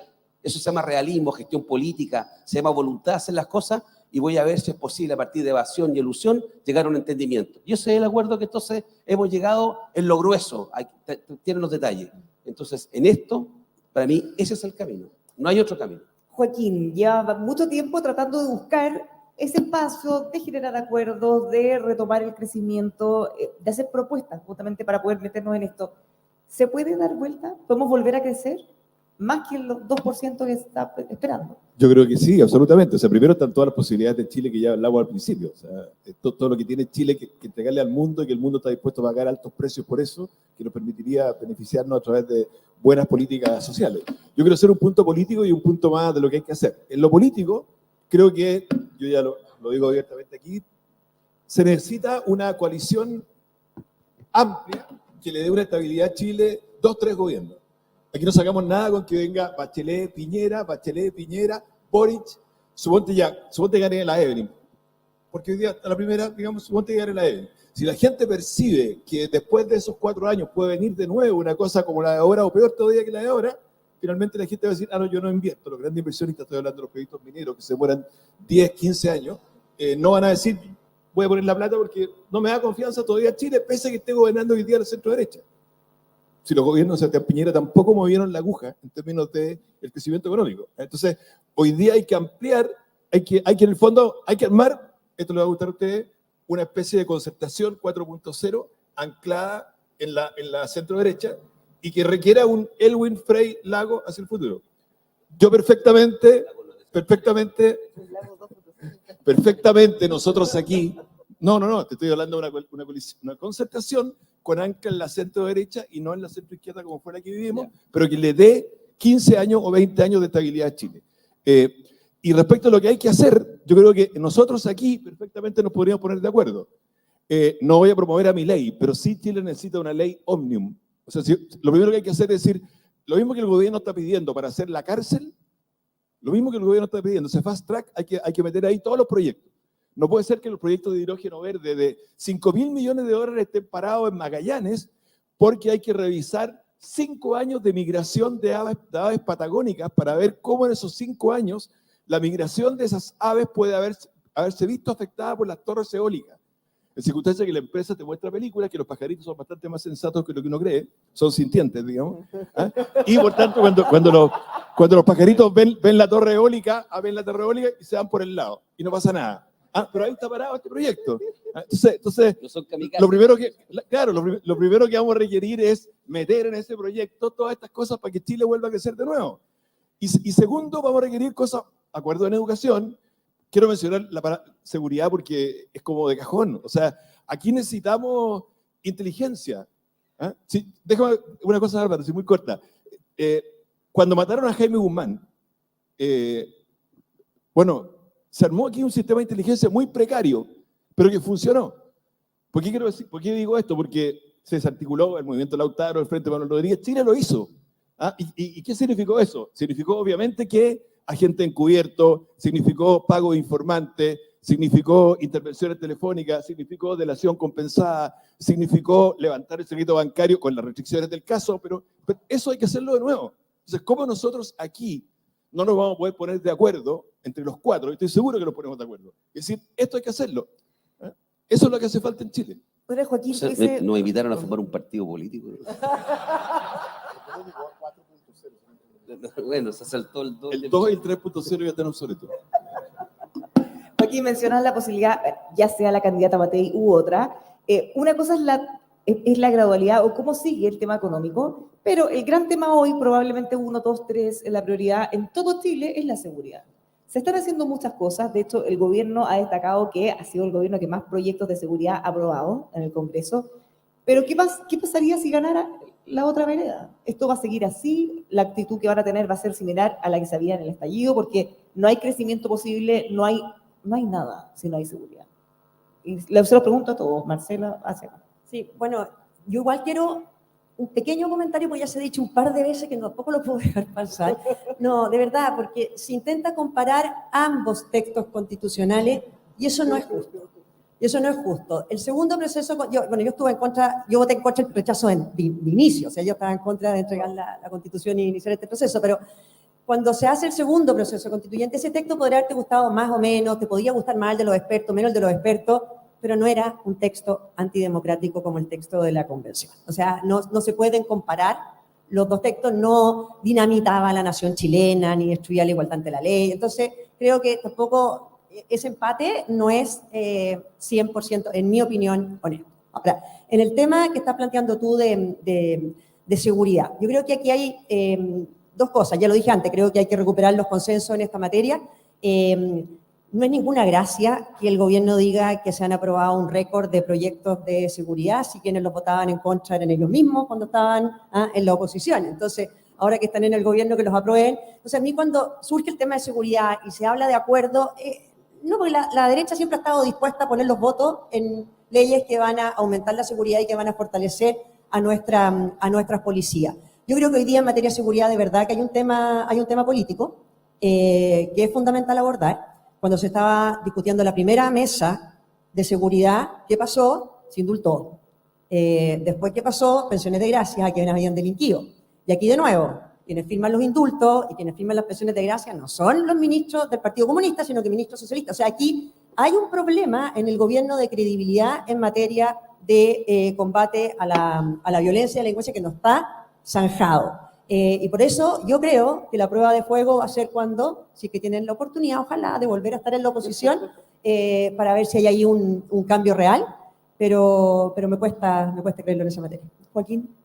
Eso se llama realismo, gestión política, se llama voluntad de hacer las cosas, y voy a ver si es posible a partir de evasión y elusión llegar a un entendimiento. Yo sé el acuerdo que entonces hemos llegado en lo grueso, tienen los detalles. Entonces, en esto, para mí, ese es el camino, no hay otro camino. Joaquín, lleva mucho tiempo tratando de buscar ese espacio de generar acuerdos, de retomar el crecimiento, de hacer propuestas justamente para poder meternos en esto. ¿Se puede dar vuelta? ¿Podemos volver a crecer? Más que los 2% que está esperando. Yo creo que sí, absolutamente. O sea, primero están todas las posibilidades de Chile que ya hablamos al principio. O sea, todo lo que tiene Chile que entregarle al mundo y que el mundo está dispuesto a pagar altos precios por eso, que nos permitiría beneficiarnos a través de buenas políticas sociales. Yo quiero hacer un punto político y un punto más de lo que hay que hacer. En lo político, creo que, yo ya lo digo abiertamente aquí, se necesita una coalición amplia que le dé una estabilidad a Chile, 2, 3 gobiernos. Aquí no sacamos nada con que venga Bachelet, Piñera, Boric, suponte que gane la Evelyn. Porque hoy día, a la primera, digamos, suponte que gane la Evelyn. Si la gente percibe que después de esos 4 años puede venir de nuevo una cosa como la de ahora o peor todavía que la de ahora, finalmente la gente va a decir, no, yo no invierto. Los grandes inversionistas, estoy hablando de los proyectos mineros que se demoran 10, 15 años, no van a decir, voy a poner la plata porque no me da confianza todavía Chile, pese a que esté gobernando hoy día la centro-derecha. Si los gobiernos de Sebastián Piñera tampoco movieron la aguja en términos del crecimiento económico. Entonces, hoy día hay que ampliar, hay que en el fondo, hay que armar, esto le va a gustar a ustedes, una especie de concertación 4.0 anclada en la centro-derecha y que requiera un Elwin Frey Lago hacia el futuro. Yo perfectamente nosotros aquí, no, te estoy hablando de una concertación con ancla en la centro-derecha y no en la centro-izquierda como fue la que vivimos, pero que le dé 15 años o 20 años de estabilidad a Chile. Y respecto a lo que hay que hacer, yo creo que nosotros aquí perfectamente nos podríamos poner de acuerdo. No voy a promover a mi ley, pero sí Chile necesita una ley omnium. O sea, lo primero que hay que hacer es decir, lo mismo que el gobierno está pidiendo para hacer la cárcel, lo mismo que el gobierno está pidiendo, ese fast track, hay que meter ahí todos los proyectos. No puede ser que los proyectos de hidrógeno verde de 5.000 millones de dólares estén parados en Magallanes porque hay que revisar 5 años de migración de aves patagónicas para ver cómo en esos 5 años la migración de esas aves puede haberse visto afectada por las torres eólicas. En circunstancia que la empresa te muestra películas, que los pajaritos son bastante más sensatos que lo que uno cree, son sintientes, digamos. ¿Ah? Y por tanto, cuando los pajaritos ven la torre eólica, ven la torre eólica y se van por el lado, y no pasa nada. Ah, pero ahí está parado este proyecto. Entonces No son kamikazes. lo primero que vamos a requerir es meter en ese proyecto todas estas cosas para que Chile vuelva a crecer de nuevo. Y segundo, vamos a requerir cosas, acuerdo en educación. Quiero mencionar la seguridad porque es como de cajón. O sea, aquí necesitamos inteligencia. ¿Ah? Sí, déjame una cosa, Álvaro, muy corta. Cuando mataron a Jaime Guzmán, se armó aquí un sistema de inteligencia muy precario, pero que funcionó. ¿Por qué digo esto? Porque se desarticuló el movimiento Lautaro, el Frente Manuel Rodríguez. Chile lo hizo. ¿Ah? ¿Y qué significó eso? Significó obviamente que agente encubierto, significó pago de informante, significó intervenciones telefónicas, significó delación compensada, significó levantar el secreto bancario con las restricciones del caso, pero eso hay que hacerlo de nuevo. Entonces, ¿cómo nosotros aquí no nos vamos a poder poner de acuerdo entre los cuatro? Estoy seguro que nos ponemos de acuerdo. Es decir, esto hay que hacerlo. ¿Eh? Eso es lo que hace falta en Chile. Ahora, Joaquín, O sea, nos invitaron a formar un partido político. Bueno, se saltó el 2. El 2 y el 3.0 ya están obsoletos. Joaquín, mencionas la posibilidad, ya sea la candidata Matei u otra. Una cosa es la gradualidad o cómo sigue el tema económico, pero el gran tema hoy, probablemente 1, 2, 3, la prioridad en todo Chile es la seguridad. Se están haciendo muchas cosas. De hecho, el gobierno ha destacado que ha sido el gobierno que más proyectos de seguridad ha aprobado en el Congreso. Pero ¿qué pasaría si ganara la otra vereda? ¿Esto va a seguir así? ¿La actitud que van a tener va a ser similar a la que se había en el estallido? Porque no hay crecimiento posible, no hay nada si no hay seguridad. Y se lo pregunto a todos, Marcela, hacia acá. Sí, bueno, yo igual quiero un pequeño comentario, porque ya se ha dicho un par de veces que tampoco lo puedo dejar pasar. No, de verdad, porque se intenta comparar ambos textos constitucionales y eso no es justo. Y eso no es justo. El segundo proceso, yo voté en contra del rechazo de inicio, o sea, yo estaba en contra de entregar la Constitución y iniciar este proceso, pero cuando se hace el segundo proceso constituyente, ese texto podría haberte gustado más o menos, te podía gustar más el de los expertos, menos el de los expertos, pero no era un texto antidemocrático como el texto de la Convención. O sea, no se pueden comparar. Los dos textos no dinamitaban a la nación chilena, ni destruía la igualdad ante la ley. Entonces, creo que tampoco ese empate no es 100%, en mi opinión, honesto. Ahora, en el tema que estás planteando tú de seguridad, yo creo que aquí hay dos cosas. Ya lo dije antes, creo que hay que recuperar los consensos en esta materia. No es ninguna gracia que el gobierno diga que se han aprobado un récord de proyectos de seguridad si quienes los votaban en contra eran ellos mismos cuando estaban en la oposición. Entonces, ahora que están en el gobierno, que los aprueben. Entonces, a mí cuando surge el tema de seguridad y se habla de acuerdo, no, porque la derecha siempre ha estado dispuesta a poner los votos en leyes que van a aumentar la seguridad y que van a fortalecer a nuestras policías. Yo creo que hoy día en materia de seguridad de verdad que hay un tema político que es fundamental abordar. Cuando se estaba discutiendo la primera mesa de seguridad, ¿qué pasó? Se indultó. Después, ¿qué pasó? Pensiones de gracia a quienes habían delinquido. Y aquí de nuevo, quienes firman los indultos y quienes firman las pensiones de gracia no son los ministros del Partido Comunista, sino que ministros socialistas. O sea, aquí hay un problema en el gobierno de credibilidad en materia de combate a la violencia y a la delincuencia que no está zanjado. Y por eso yo creo que la prueba de fuego va a ser cuando, si es que tienen la oportunidad, ojalá, de volver a estar en la oposición para ver si hay ahí un cambio real, pero me cuesta creerlo en esa materia. Joaquín.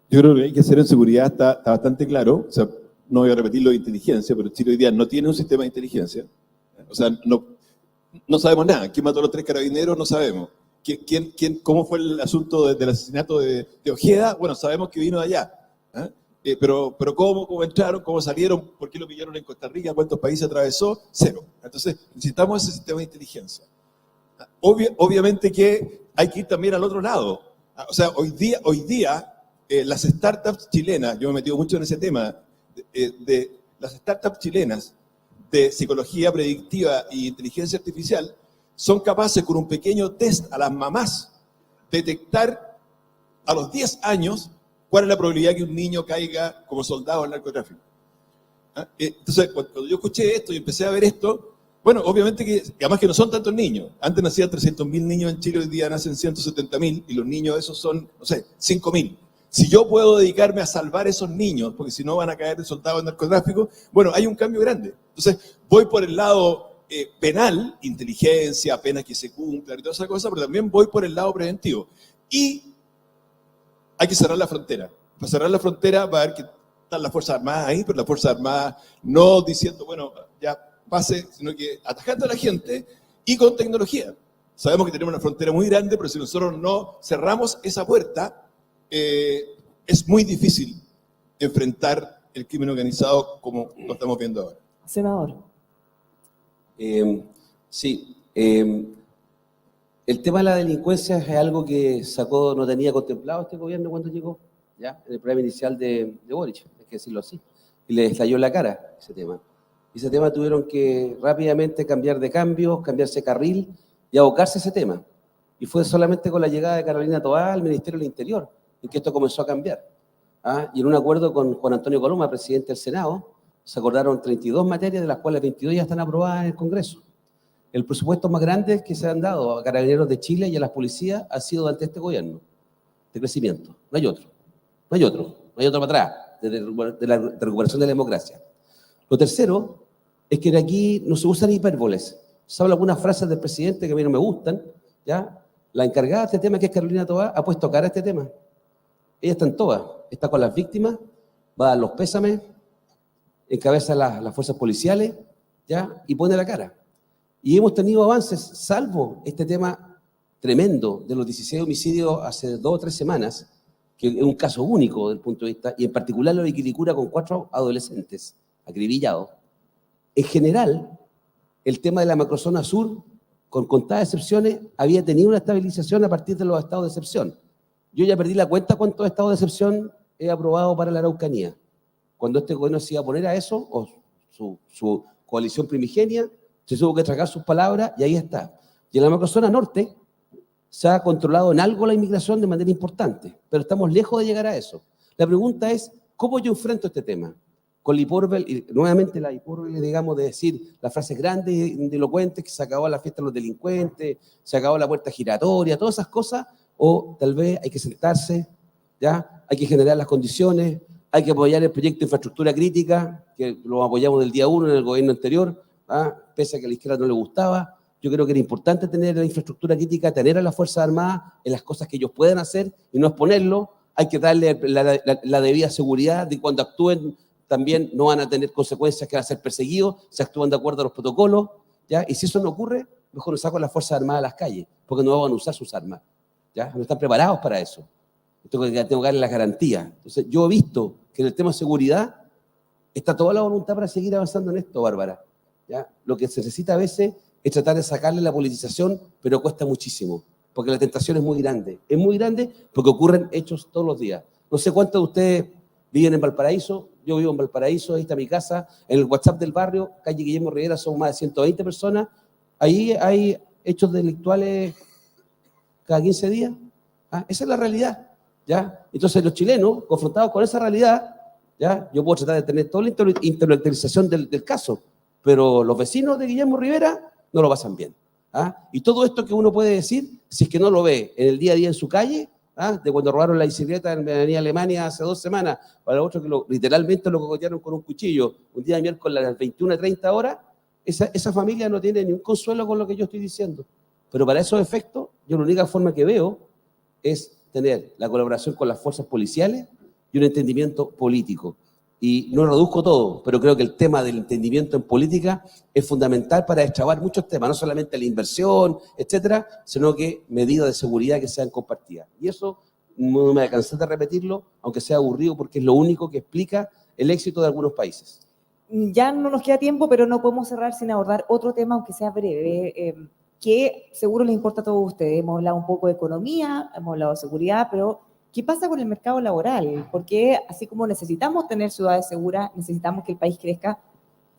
Yo creo que hay que hacer en seguridad, está bastante claro. O sea, no voy a repetir lo de inteligencia, pero Chile hoy día no tiene un sistema de inteligencia. O sea, no sabemos nada. ¿Quién mató a los 3 carabineros? No sabemos. ¿Cómo fue el asunto del asesinato de Ojeda? Bueno, sabemos que vino de allá. Pero ¿cómo entraron? ¿Cómo salieron? ¿Por qué lo pillaron en Costa Rica? ¿Cuántos países atravesó? 0. Entonces, necesitamos ese sistema de inteligencia. Obviamente que hay que ir también al otro lado. O sea, hoy día las startups chilenas, yo me he metido mucho en ese tema, de las startups chilenas de psicología predictiva e inteligencia artificial son capaces con un pequeño test a las mamás detectar a los 10 años cuál es la probabilidad que un niño caiga como soldado en narcotráfico. Entonces, cuando yo escuché esto y empecé a ver esto, bueno, obviamente que, además que no son tantos niños. Antes nacían 300.000 niños en Chile, hoy día nacen 170.000 y los niños esos son, no sé, 5.000. Si yo puedo dedicarme a salvar esos niños, porque si no van a caer de soldados en narcotráfico, bueno, hay un cambio grande. Entonces, voy por el lado penal, inteligencia, penas que se cumplan y toda esa cosa, pero también voy por el lado preventivo. Y hay que cerrar la frontera. Para cerrar la frontera va a haber que estar las Fuerzas Armadas ahí, pero las Fuerzas Armadas no diciendo, bueno, ya pase, sino que atajando a la gente y con tecnología. Sabemos que tenemos una frontera muy grande, pero si nosotros no cerramos esa puerta, es muy difícil enfrentar el crimen organizado como lo estamos viendo ahora. Senador. Sí, el tema de la delincuencia es algo que no tenía contemplado este gobierno cuando llegó, ya, en el programa inicial de Boric, hay que decirlo así, y le estalló en la cara ese tema. Y ese tema tuvieron que rápidamente cambiarse carril y abocarse a ese tema. Y fue solamente con la llegada de Carolina Toá al Ministerio del Interior en que esto comenzó a cambiar. Y en un acuerdo con Juan Antonio Coloma, presidente del Senado, se acordaron 32 materias, de las cuales 22 ya están aprobadas en el Congreso. El presupuesto más grande que se han dado a Carabineros de Chile y a las policías ha sido durante este gobierno, de crecimiento. No hay otro para atrás, de la recuperación de la democracia. Lo tercero es que de aquí no se usan hipérboles. Se habla algunas frases del presidente que a mí no me gustan, ¿ya? La encargada de este tema, que es Carolina Toá, ha puesto cara a este tema. Ella está en todas, está con las víctimas, va a dar los pésames, encabeza las fuerzas policiales, ¿ya? Y pone la cara. Y hemos tenido avances, salvo este tema tremendo de los 16 homicidios hace 2 o 3 semanas, que es un caso único desde el punto de vista, y en particular lo de Quilicura con 4 adolescentes acribillados. En general, el tema de la macrozona sur, con contadas excepciones, había tenido una estabilización a partir de los estados de excepción. Yo ya perdí la cuenta cuántos estados de excepción he aprobado para la Araucanía. Cuando este gobierno se iba a poner a eso, o su coalición primigenia, se tuvo que tragar sus palabras y ahí está. Y en la macrozona norte se ha controlado en algo la inmigración de manera importante, pero estamos lejos de llegar a eso. La pregunta es, ¿cómo yo enfrento este tema? Con la hipérbole, y nuevamente la hipérbole, digamos, de decir las frases grandes y elocuentes, que se acabó la fiesta de los delincuentes, se acabó la puerta giratoria, todas esas cosas, o tal vez hay que sentarse, ¿ya? Hay que generar las condiciones, hay que apoyar el proyecto de infraestructura crítica, que lo apoyamos del día 1 en el gobierno anterior, pese a que a la izquierda no le gustaba. Yo creo que era importante tener la infraestructura crítica, tener a las Fuerzas Armadas en las cosas que ellos pueden hacer y no exponerlo. Hay que darle la debida seguridad de cuando actúen también no van a tener consecuencias, que van a ser perseguidos, se actúan de acuerdo a los protocolos, ¿ya? Y si eso no ocurre, mejor nos saco a las Fuerzas Armadas a las calles, porque no van a usar sus armas, ¿ya? No están preparados para eso. Tengo que darle las garantías. Entonces, yo he visto que en el tema de seguridad está toda la voluntad para seguir avanzando en esto, Bárbara, ¿ya? Lo que se necesita a veces es tratar de sacarle la politización, pero cuesta muchísimo, porque la tentación es muy grande. Es muy grande porque ocurren hechos todos los días. No sé cuántos de ustedes viven en Valparaíso. Yo vivo en Valparaíso, ahí está mi casa. En el WhatsApp del barrio, calle Guillermo Rivera, son más de 120 personas. Ahí hay hechos delictuales cada 15 días. Esa es la realidad, ¿ya? Entonces los chilenos, confrontados con esa realidad, ¿ya? Yo puedo tratar de tener toda la intelectualización del caso, pero los vecinos de Guillermo Rivera no lo pasan bien. Y todo esto que uno puede decir, si es que no lo ve en el día a día en su calle, de cuando robaron la bicicleta en Avenida Alemania hace 2 semanas, para otro que literalmente lo cogotearon con un cuchillo un día de miércoles a las 21:30 horas, esa familia no tiene ningún consuelo con lo que yo estoy diciendo. Pero para esos efectos, yo la única forma que veo es tener la colaboración con las fuerzas policiales y un entendimiento político. Y no reduzco todo, pero creo que el tema del entendimiento en política es fundamental para destrabar muchos temas, no solamente la inversión, etcétera, sino que medidas de seguridad que sean compartidas. Y eso no me cansé de repetirlo, aunque sea aburrido, porque es lo único que explica el éxito de algunos países. Ya no nos queda tiempo, pero no podemos cerrar sin abordar otro tema, aunque sea breve, que seguro les importa a todos ustedes. Hemos hablado un poco de economía, hemos hablado de seguridad, pero ¿qué pasa con el mercado laboral? Porque así como necesitamos tener ciudades seguras, necesitamos que el país crezca,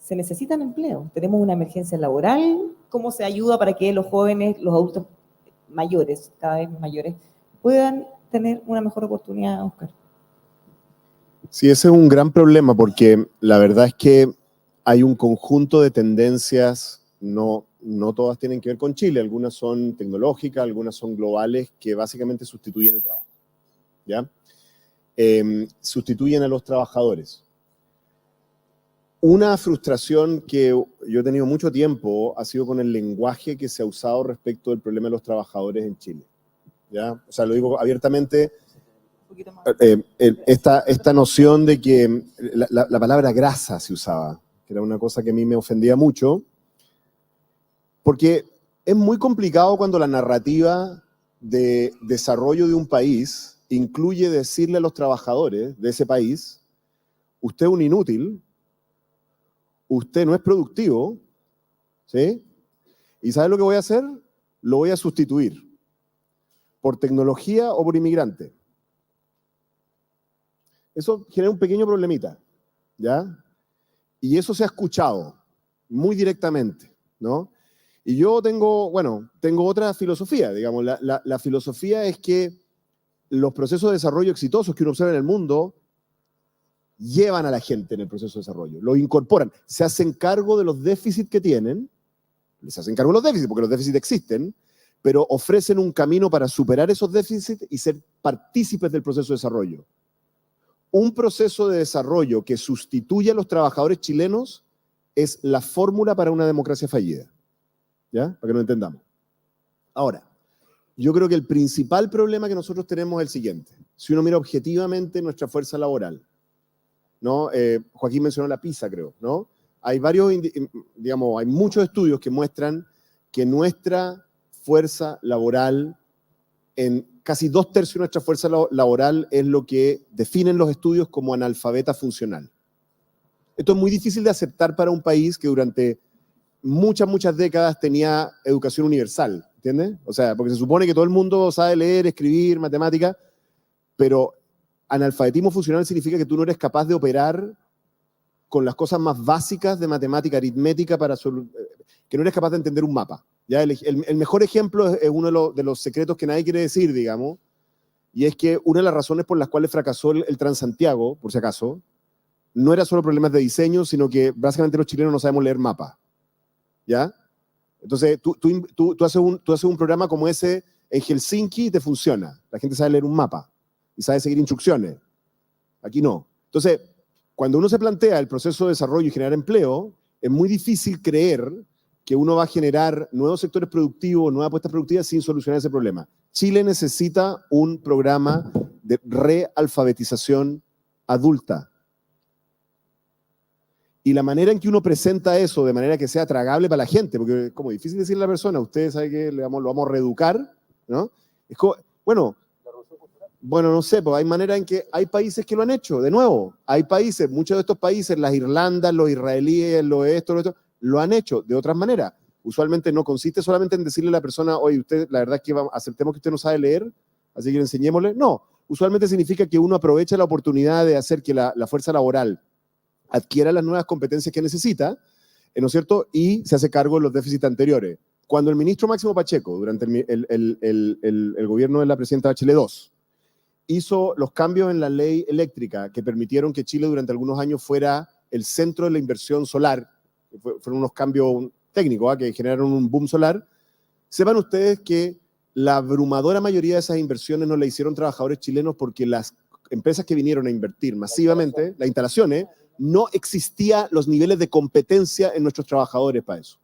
se necesitan empleos. Tenemos una emergencia laboral. ¿Cómo se ayuda para que los jóvenes, los adultos mayores, cada vez mayores, puedan tener una mejor oportunidad, Oscar? Sí, ese es un gran problema porque la verdad es que hay un conjunto de tendencias, no todas tienen que ver con Chile, algunas son tecnológicas, algunas son globales, que básicamente sustituyen el trabajo, ¿ya? Sustituyen a los trabajadores. Una frustración que yo he tenido mucho tiempo ha sido con el lenguaje que se ha usado respecto del problema de los trabajadores en Chile, ¿ya? O sea, lo digo abiertamente, esta noción de que la palabra grasa se usaba, que era una cosa que a mí me ofendía mucho, porque es muy complicado cuando la narrativa de desarrollo de un país incluye decirle a los trabajadores de ese país: usted es un inútil, usted no es productivo, ¿sí? ¿Y sabe lo que voy a hacer? Lo voy a sustituir por tecnología o por inmigrante. Eso genera un pequeño problemita, ¿ya? Y eso se ha escuchado muy directamente, ¿no? Y yo tengo otra filosofía, digamos. La filosofía es que los procesos de desarrollo exitosos que uno observa en el mundo llevan a la gente en el proceso de desarrollo, lo incorporan, se hacen cargo de los déficits que tienen, les hacen cargo de los déficits, porque los déficits existen, pero ofrecen un camino para superar esos déficits y ser partícipes del proceso de desarrollo. Un proceso de desarrollo que sustituye a los trabajadores chilenos es la fórmula para una democracia fallida, ¿ya? Para que lo entendamos. Ahora, yo creo que el principal problema que nosotros tenemos es el siguiente. Si uno mira objetivamente nuestra fuerza laboral, ¿no? Joaquín mencionó la PISA, creo, ¿no? Hay hay muchos estudios que muestran que nuestra fuerza laboral, en casi 2/3 de nuestra fuerza laboral, es lo que definen los estudios como analfabeta funcional. Esto es muy difícil de aceptar para un país que durante muchas décadas tenía educación universal, ¿entiendes? O sea, porque se supone que todo el mundo sabe leer, escribir, matemática, pero analfabetismo funcional significa que tú no eres capaz de operar con las cosas más básicas de matemática, aritmética, que no eres capaz de entender un mapa. ¿Ya? El mejor ejemplo es uno de los secretos que nadie quiere decir, digamos, y es que una de las razones por las cuales fracasó el Transantiago, por si acaso, no era solo problemas de diseño, sino que básicamente los chilenos no sabemos leer mapas. ¿Ya? Entonces, tú haces un programa como ese en Helsinki y te funciona. La gente sabe leer un mapa y sabe seguir instrucciones. Aquí no. Entonces, cuando uno se plantea el proceso de desarrollo y generar empleo, es muy difícil creer que uno va a generar nuevos sectores productivos, nuevas apuestas productivas sin solucionar ese problema. Chile necesita un programa de realfabetización adulta. Y la manera en que uno presenta eso de manera que sea tragable para la gente, porque es como difícil decirle a la persona, usted sabe que lo vamos a reeducar, ¿no? Es como, bueno, no sé, pues hay manera en que hay países que lo han hecho, de nuevo, hay países, muchos de estos países, las Irlandas, los israelíes, esto, lo han hecho de otras maneras. Usualmente no consiste solamente en decirle a la persona, oye, usted, la verdad es que aceptemos que usted no sabe leer, así que enseñémosle. No, usualmente significa que uno aprovecha la oportunidad de hacer que la fuerza laboral adquiera las nuevas competencias que necesita, ¿no es cierto? Y se hace cargo de los déficits anteriores. Cuando el ministro Máximo Pacheco, durante el gobierno de la presidenta Bachelet II, hizo los cambios en la ley eléctrica que permitieron que Chile durante algunos años fuera el centro de la inversión solar, fueron unos cambios técnicos que generaron un boom solar, sepan ustedes que la abrumadora mayoría de esas inversiones no la hicieron trabajadores chilenos porque las empresas que vinieron a invertir masivamente, las instalaciones, no existían los niveles de competencia en nuestros trabajadores para eso.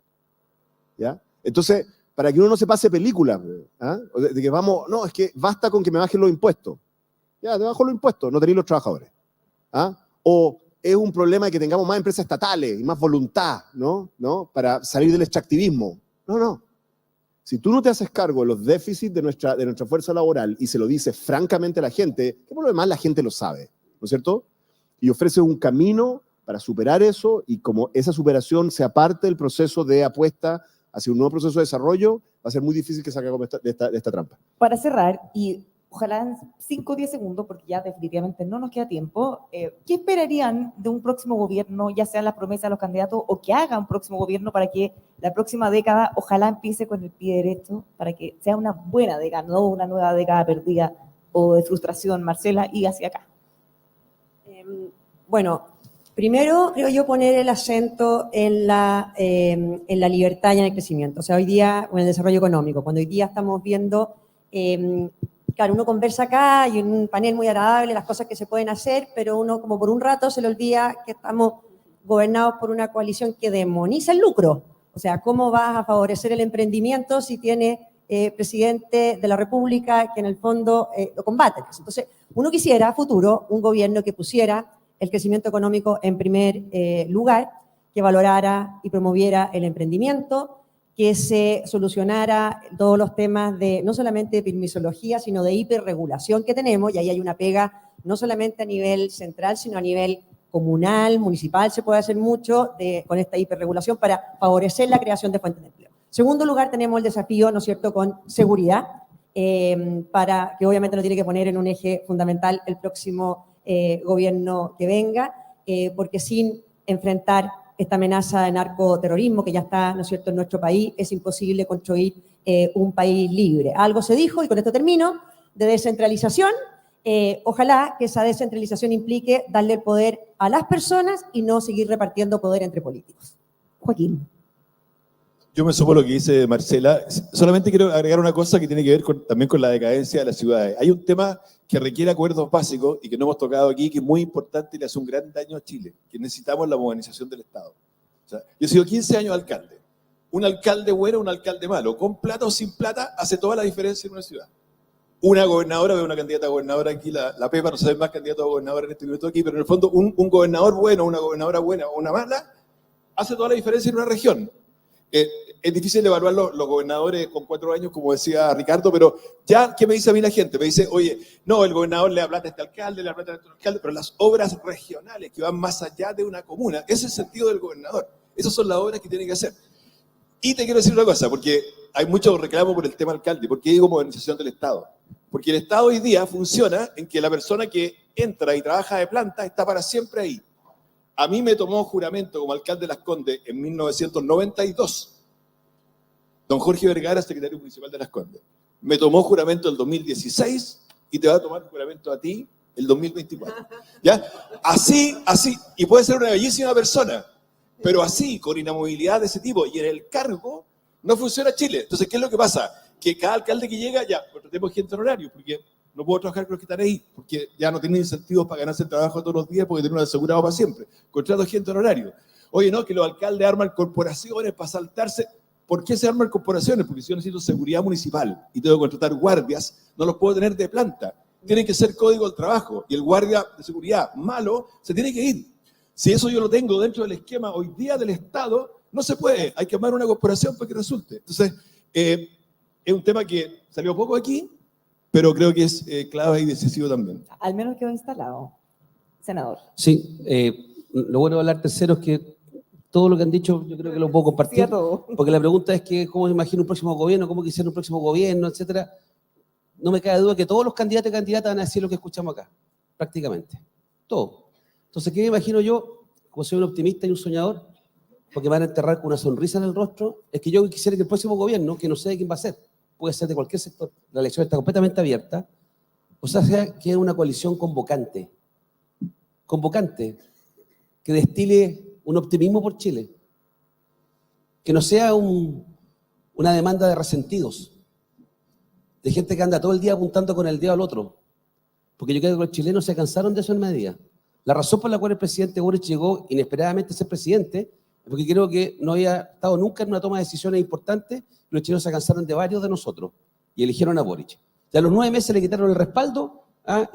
¿Ya? Entonces, para que uno no se pase películas, ¿ah? De que vamos, no, es que basta con que me bajen los impuestos. Ya, te bajo los impuestos, no tenéis los trabajadores. ¿Ah? O es un problema de que tengamos más empresas estatales y más voluntad, ¿no? Para salir del extractivismo. No. Si tú no te haces cargo de los déficits de nuestra fuerza laboral y se lo dices francamente a la gente, que por lo demás la gente lo sabe, ¿no es cierto? Y ofreces un camino para superar eso, y como esa superación sea parte del proceso de apuesta hacia un nuevo proceso de desarrollo, va a ser muy difícil que salgamos de esta trampa. Para cerrar, y ojalá en 5 o 10 segundos, porque ya definitivamente no nos queda tiempo, ¿qué esperarían de un próximo gobierno, ya sean las promesas de los candidatos o que haga un próximo gobierno para que la próxima década ojalá empiece con el pie derecho, para que sea una buena década, no una nueva década perdida o de frustración, Marcela, y hacia acá? Bueno, primero creo yo poner el acento en la libertad y en el crecimiento. O sea, hoy día, o en el desarrollo económico, cuando hoy día estamos viendo, claro, uno conversa acá y en un panel muy agradable las cosas que se pueden hacer, pero uno como por un rato se le olvida que estamos gobernados por una coalición que demoniza el lucro. O sea, ¿cómo vas a favorecer el emprendimiento si tiene presidente de la República que en el fondo lo combate? Entonces, uno quisiera a futuro un gobierno que pusiera el crecimiento económico en primer lugar, que valorara y promoviera el emprendimiento, que se solucionara todos los temas de no solamente de permisología, sino de hiperregulación que tenemos, y ahí hay una pega no solamente a nivel central, sino a nivel comunal, municipal, se puede hacer mucho con esta hiperregulación para favorecer la creación de fuentes de empleo. En segundo lugar, tenemos el desafío, ¿no es cierto?, con seguridad, para que obviamente lo tiene que poner en un eje fundamental el próximo gobierno que venga, porque sin enfrentar esta amenaza de narcoterrorismo que ya está, ¿no es cierto?, en nuestro país, es imposible construir un país libre. Algo se dijo, y con esto termino, de descentralización. Ojalá que esa descentralización implique darle el poder a las personas y no seguir repartiendo poder entre políticos. Joaquín. Yo me sumo a lo que dice Marcela. Solamente quiero agregar una cosa que tiene que ver también con la decadencia de las ciudades. Hay un tema que requiere acuerdos básicos y que no hemos tocado aquí, que es muy importante y le hace un gran daño a Chile, que necesitamos la modernización del Estado. O sea, yo he sido 15 años alcalde. Un alcalde bueno, un alcalde malo, con plata o sin plata, hace toda la diferencia en una ciudad. Una gobernadora, veo una candidata a gobernadora aquí, la Pepa, no sé más candidato a gobernadora en este minuto aquí, pero en el fondo un gobernador bueno, una gobernadora buena o una mala, hace toda la diferencia en una región. Es difícil evaluar los gobernadores con 4 años, como decía Ricardo, pero ya, ¿qué me dice a mí la gente? Me dice, oye, no, el gobernador le da plata a este alcalde, le da plata a este alcalde, pero las obras regionales que van más allá de una comuna, ese es el sentido del gobernador. Esas son las obras que tiene que hacer. Y te quiero decir una cosa, porque hay mucho reclamo por el tema alcalde. ¿Por qué digo modernización del Estado? Porque el Estado hoy día funciona en que la persona que entra y trabaja de planta está para siempre ahí. A mí me tomó juramento como alcalde de Las Condes en 1992. Don Jorge Vergara, secretario municipal de Las Condes. Me tomó juramento el 2016 y te va a tomar juramento a ti el 2024. ¿Ya? Así, y puede ser una bellísima persona, pero así, con inamovilidad de ese tipo y en el cargo, no funciona Chile. Entonces, ¿qué es lo que pasa? Que cada alcalde que llega, ya, contratemos gente en horario, porque no puedo trabajar con los que están ahí, porque ya no tienen incentivos para ganarse el trabajo todos los días, porque tienen un asegurado para siempre. Contrato gente en horario. Oye, no, que los alcaldes arman corporaciones para saltarse. ¿Por qué se arman corporaciones? Porque si yo necesito seguridad municipal y tengo que contratar guardias, no los puedo tener de planta. Tiene que ser código del trabajo, y el guardia de seguridad malo se tiene que ir. Si eso yo lo tengo dentro del esquema hoy día del Estado, no se puede. Hay que armar una corporación para que resulte. Entonces, es un tema que salió poco aquí, pero creo que es clave y decisivo también. Al menos quedó instalado, senador. Sí, lo bueno de hablar tercero es que todo lo que han dicho yo creo que lo puedo compartir, porque la pregunta es que cómo imagino un próximo gobierno, cómo quisiera un próximo gobierno, etcétera. No me cabe duda que todos los candidatos y candidatas van a decir lo que escuchamos acá, prácticamente, todo. Entonces, ¿qué me imagino yo? Como soy un optimista y un soñador, porque me van a enterrar con una sonrisa en el rostro, es que yo quisiera que el próximo gobierno, que no sé de quién va a ser, puede ser de cualquier sector, la elección está completamente abierta, o sea que es una coalición convocante, que destile un optimismo por Chile, que no sea una demanda de resentidos, de gente que anda todo el día apuntando con el dedo al otro, porque yo creo que los chilenos se cansaron de eso en medida. La razón por la cual el presidente Boric llegó inesperadamente a ser presidente es porque creo que no había estado nunca en una toma de decisiones importantes y los chilenos se cansaron de varios de nosotros y eligieron a Boric. Ya a los 9 meses le quitaron el respaldo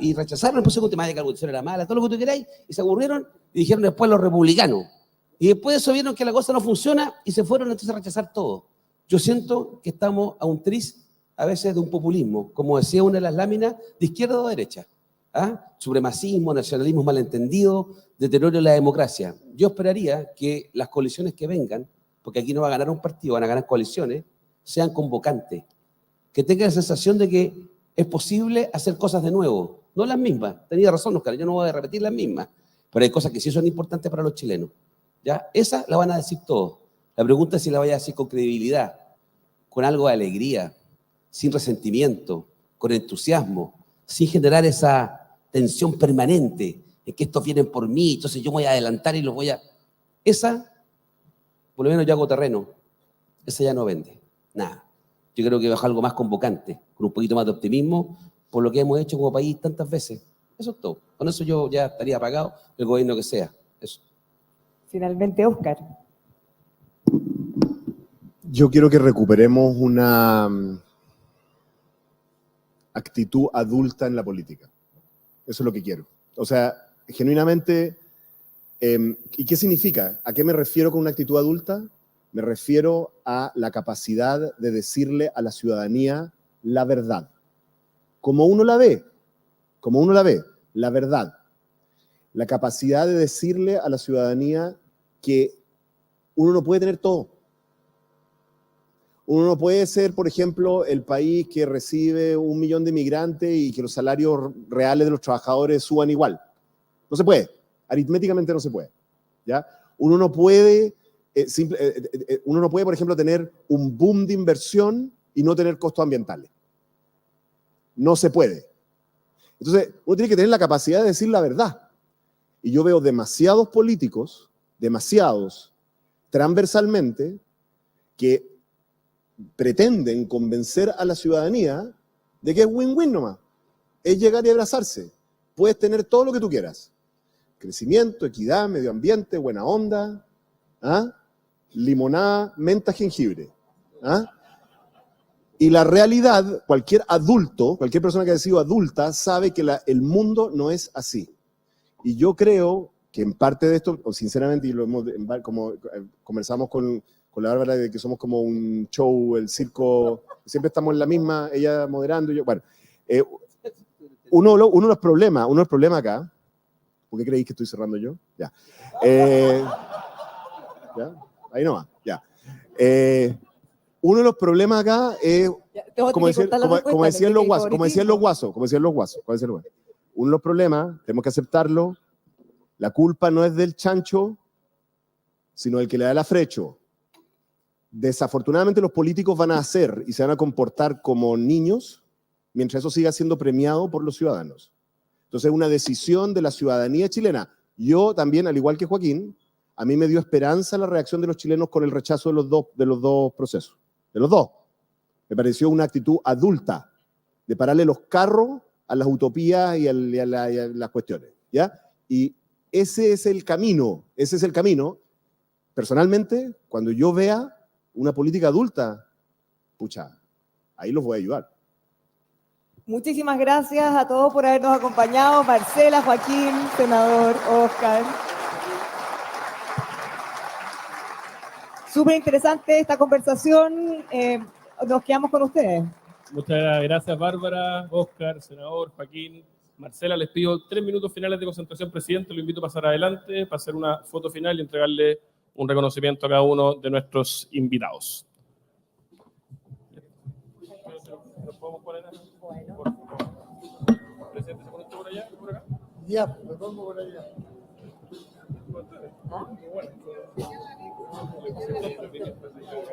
y rechazaron el proceso de tema de que la constitución era mala, todo lo que tú queráis, y se aburrieron y dijeron después los republicanos. Y después de eso vieron que la cosa no funciona y se fueron entonces a rechazar todo. Yo siento que estamos a un tris a veces de un populismo, como decía una de las láminas, de izquierda o derecha. Supremacismo, nacionalismo malentendido, deterioro de la democracia. Yo esperaría que las coaliciones que vengan, porque aquí no va a ganar un partido, van a ganar coaliciones, sean convocantes, que tengan la sensación de que es posible hacer cosas de nuevo, no las mismas. Tenía razón, Oscar, yo no voy a repetir las mismas, pero hay cosas que sí son importantes para los chilenos. ¿Ya? Esa la van a decir todos. La pregunta es si la vaya a decir con credibilidad, con algo de alegría, sin resentimiento, con entusiasmo, sin generar esa tensión permanente en que estos vienen por mí, entonces yo voy a adelantar y los voy a... Esa, por lo menos yo hago terreno, esa ya no vende, nada. Yo creo que baja algo más convocante, con un poquito más de optimismo, por lo que hemos hecho como país tantas veces. Eso es todo. Con eso yo ya estaría pagado, el gobierno que sea. Eso. Finalmente, Oscar. Yo quiero que recuperemos una actitud adulta en la política. Eso es lo que quiero. O sea, genuinamente, ¿y qué significa? ¿A qué me refiero con una actitud adulta? Me refiero a la capacidad de decirle a la ciudadanía la verdad. Como uno la ve, la verdad. La capacidad de decirle a la ciudadanía que uno no puede tener todo. Uno no puede ser, por ejemplo, el país que recibe 1 millón de inmigrantes y que los salarios reales de los trabajadores suban igual. No se puede. Aritméticamente no se puede. ¿Ya? Uno no puede, por ejemplo, tener un boom de inversión y no tener costos ambientales. No se puede. Entonces, uno tiene que tener la capacidad de decir la verdad. Y yo veo demasiados políticos, transversalmente, que pretenden convencer a la ciudadanía de que es win-win nomás. Es llegar y abrazarse. Puedes tener todo lo que tú quieras. Crecimiento, equidad, medio ambiente, buena onda, ¿ah? Limonada, menta, jengibre. ¿Ah? Y la realidad, cualquier adulto, cualquier persona que haya sido adulta, sabe que el mundo no es así. Y yo creo que en parte de esto, sinceramente, y lo hemos, como conversamos con la Bárbara, de que somos como un show, el circo, siempre estamos en la misma, ella moderando, y yo, bueno. Uno de los problemas acá, ¿por qué creéis que estoy cerrando yo? Ya. ¿Ya? Ahí nomás, ya. Uno de los problemas acá es, como decían los guasos, uno de los problemas, tenemos que aceptarlo, la culpa no es del chancho, sino del que le da el afrecho. Desafortunadamente los políticos van a hacer y se van a comportar como niños mientras eso siga siendo premiado por los ciudadanos. Entonces es una decisión de la ciudadanía chilena. Yo también, al igual que Joaquín, a mí me dio esperanza la reacción de los chilenos con el rechazo de los dos procesos. De los dos. Me pareció una actitud adulta de pararle los carros a las utopías y a las cuestiones. ¿Ya? Y ese es el camino. Personalmente, cuando yo vea una política adulta, pucha, ahí los voy a ayudar. Muchísimas gracias a todos por habernos acompañado. Marcela, Joaquín, senador, Oscar. Súper interesante esta conversación. Nos quedamos con ustedes. Muchas gracias, Bárbara, Oscar, senador, Joaquín. Marcela, les pido 3 minutos finales de concentración, presidente. Lo invito a pasar adelante para hacer una foto final y entregarle un reconocimiento a cada uno de nuestros invitados. ¿Nos podemos poner por favor? Presidente, ¿se pone usted por allá? ¿Por acá? Ya, me pongo por allá. Bueno.